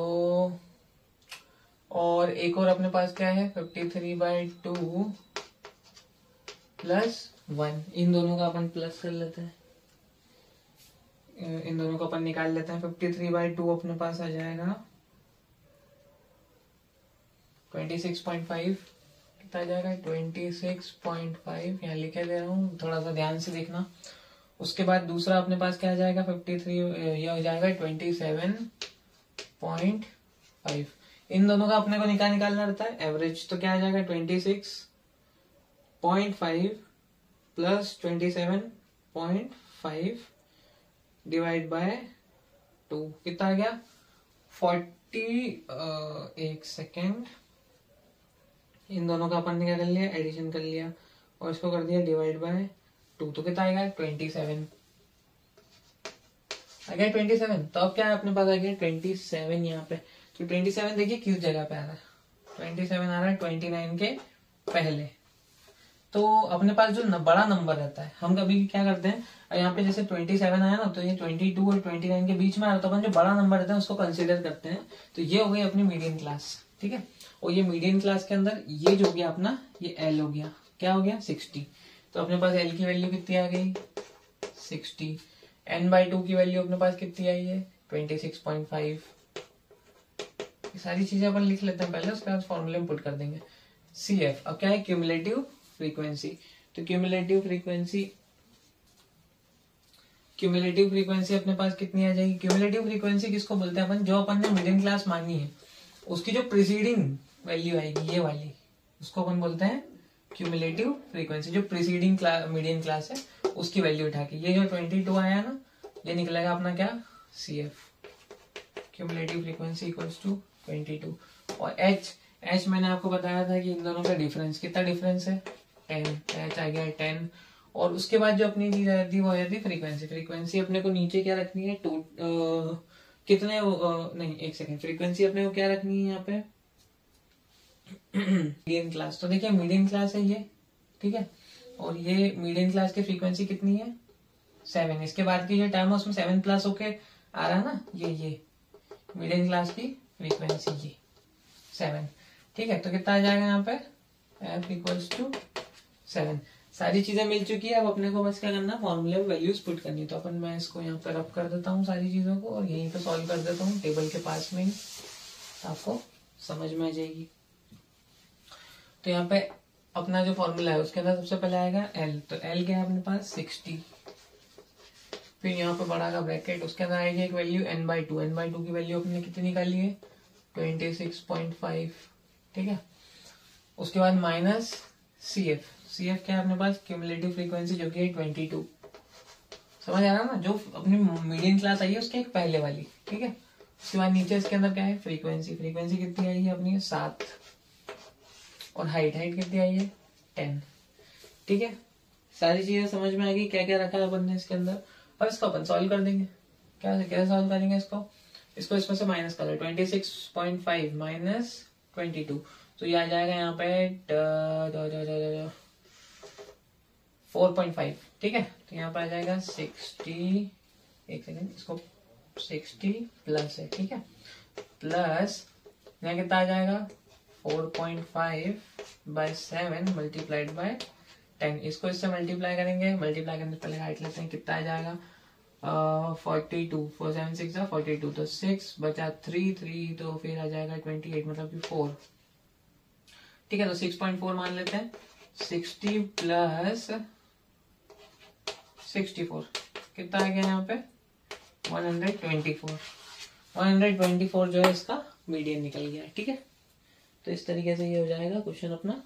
और एक और अपने पास क्या है 53/2 + 1, इन दोनों का अपन प्लस कर लेते हैं, इन दोनों को अपन निकाल लेते हैं। 53/2 अपने पास आ जाएगा 26.5, कितना आ जाएगा 26.5, यहाँ लिखे दे रहा हूँ, थोड़ा सा ध्यान से देखना। उसके बाद दूसरा अपने पास क्या आ जाएगा 53, ये हो जाएगा 27.5। इन दोनों का अपने को निकालना रहता है एवरेज, तो क्या आ जाएगा 26.5 + 27.5 / 2 कितना आ गया 40। एक सेकेंड, इन दोनों का अपन ने क्या कर लिया, एडिशन कर लिया और इसको कर दिया / 2, तो कितना आएगा 27 आ गया 27। तो अब क्या है अपने पास आ गया 27 यहाँ पे, तो 27 देखिए किस जगह पे आ रहा है, 27 आ रहा है 29 के पहले। तो अपने पास जो बड़ा नंबर रहता है, हम कभी क्या करते हैं, यहाँ पे जैसे 27 आया ना, तो ये 22 और 29 के बीच में आ रहा, तो अपन जो बड़ा नंबर रहता है उसको कंसीडर करते हैं। तो ये हो गई अपनी मीडियन क्लास, ठीक है। और ये मीडियन क्लास के अंदर ये जो हो गया अपना, ये L हो गया, क्या हो गया 60। तो अपने पास L की वैल्यू कितनी आ गई 60, n/2 की वैल्यू अपने पास कितनी आई है 26.5। ये सारी चीजें अपन लिख लेते हैं पहले, उसके बाद फॉर्मूले में पुट कर देंगे। CF अब क्या है क्यूमुलेटिव फ्रीक्वेंसी, तो क्यूमुलेटिव फ्रीक्वेंसी अपने पास कितनी आ जाएगी। क्यूमुलेटिव फ्रीक्वेंसी किसको बोलते हैं अपन, जो अपन ने मिडिल क्लास मानी है उसकी जो प्रीसीडिंग वैल्यू आएगी ये वाली, उसको अपन बोलते हैं क्यूमुलेटिव फ्रीक्वेंसी। जो प्रीसीडिंग मीडियन क्लास है उसकी वैल्यू उठा के, ये जो 22 आया ना, ये निकलेगा अपना क्या CF, cumulative frequency equals to 22। और H मैंने आपको बताया था कि इन दोनों का डिफरेंस, कितना डिफरेंस है 10, H आ गया 10। और उसके बाद जो अपनी चीज आती है वो आती है फ्रीक्वेंसी अपने को नीचे क्या रखनी है, कितने नहीं एक सेकेंड, फ्रीक्वेंसी अपने को क्या रखनी है यहाँ पे मीडियन क्लास। तो देखिए मीडियन क्लास है ये, ठीक है, और ये मीडियन क्लास की फ्रीक्वेंसी कितनी है 7। इसके बाद की जो टर्म है उसमें 7 प्लस होके आ रहा है ना, ये मीडियन क्लास की फ्रीक्वेंसी ये 7, ठीक है। तो कितना आ जाएगा यहाँ पे F = 7। सारी चीजें मिल चुकी है, अब अपने को बस क्या करना, फॉर्मूले में वैल्यूज पुट करनी। तो अपन मैं इसको यहाँ पे रब कर देता हूँ सारी चीजों को और यहीं पे सॉल्व कर देता हूँ टेबल के पास में ही, आपको समझ में आ जाएगी। तो यहाँ पे अपना जो फॉर्मूला है उसके अंदर सबसे पहले आएगा एल, तो एल क्या है अपने पास 60, फिर यहाँ पे बड़ा का ब्रैकेट, उसके अंदर आएगी एक वैल्यू n/2, n/2 की वैल्यू अपने कितनी निकाली है 26.5, ठीक है। उसके बाद minus C F, C F क्या है अपने पास क्यूमुलेटिव फ्रीक्वेंसी जो कि है 22, समझ आ रहा ना, जो अपनी मीडियम क्लास आई है उसके एक पहले वाली, ठीक है। उसके बाद नीचे इसके अंदर क्या है फ्रीक्वेंसी, फ्रीक्वेंसी कितनी आई है अपनी 7, और हाइट, हाइट कितनी आई है 10, ठीक है। सारी चीजें समझ में आ गई क्या क्या रखा है अपन ने इसके अंदर। अब इसको अपन सॉल्व कर देंगे, कैसे सॉल्व करेंगे इसको इसमें से माइनस कर लो, 26.5 माइनस 22, तो ये आ जाएगा यहाँ पे 4.5, ठीक है। तो यहाँ पे आ जाएगा 60, एक सेकेंड, इसको 60 प्लस है, ठीक है, प्लस यहाँ कितना आ जाएगा 4.5/7 मल्टीप्लाइड बाय 10, इसको इससे मल्टीप्लाई करेंगे, मल्टीप्लाई करने से पहले हाइट लेते हैं, कितना आ जाएगा 42, 4 7 6 42, तो 6 बचा 3 तो फिर आ जाएगा 28, मतलब कि 4, ठीक है। तो 6.4 मान लेते हैं, 60 प्लस 64 कितना आ गया यहाँ पे 124, 124 जो है इसका मीडियन निकल गया, ठीक है। तो इस तरीके से ये हो जाएगा क्वेश्चन अपना।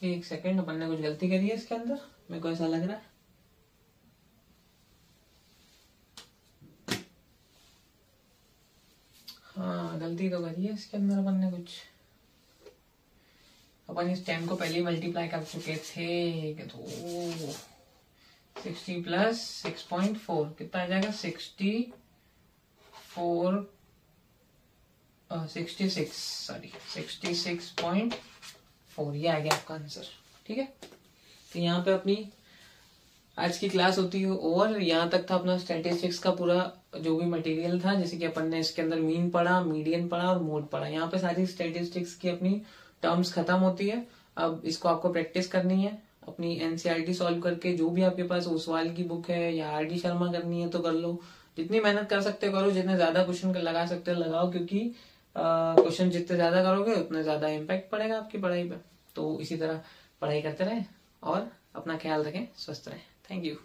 एक सेकंड, अपन ने कुछ गलती करी है इसके अंदर, मेरे को ऐसा लग रहा है। हाँ गलती तो करी है इसके अंदर अपन ने कुछ, अपन इस 10 को पहले ही मल्टीप्लाई कर चुके थे, तो 60 प्लस 6.4 कितना आ जाएगा 66, सॉरी 66.4, ये आ गया आपका आंसर, ठीक है। तो यहाँ पे अपनी आज की क्लास होती है, और यहाँ तक था अपना स्टैटिस्टिक्स का पूरा जो भी मटेरियल था, जैसे कि अपन ने इसके अंदर मीन पढ़ा, मीडियन पढ़ा और मोड पढ़ा। यहाँ पे सारी स्टैटिस्टिक्स की अपनी टर्म्स खत्म होती है। अब इसको आपको प्रैक्टिस करनी है अपनी एनसीईआरटी सॉल्व करके, जो भी आपके पास ओसवाल की बुक है या आर डी शर्मा करनी है तो कर लो, जितनी मेहनत कर सकते हो करो, जितने ज्यादा क्वेश्चन लगा सकते हो लगाओ, क्योंकि क्वेश्चन जितने ज्यादा करोगे उतने ज्यादा इम्पैक्ट पड़ेगा आपकी पढ़ाई पे। तो इसी तरह पढ़ाई करते रहें और अपना ख्याल रखें, स्वस्थ रहें। Thank you.